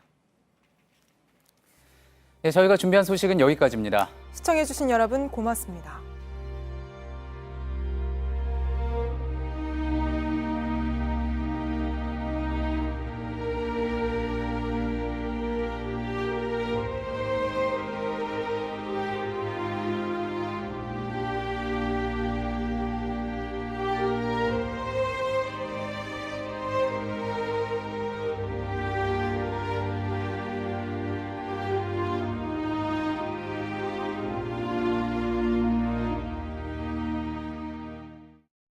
네, 저희가 준비한 소식은 여기까지입니다. 시청해주신 여러분 고맙습니다.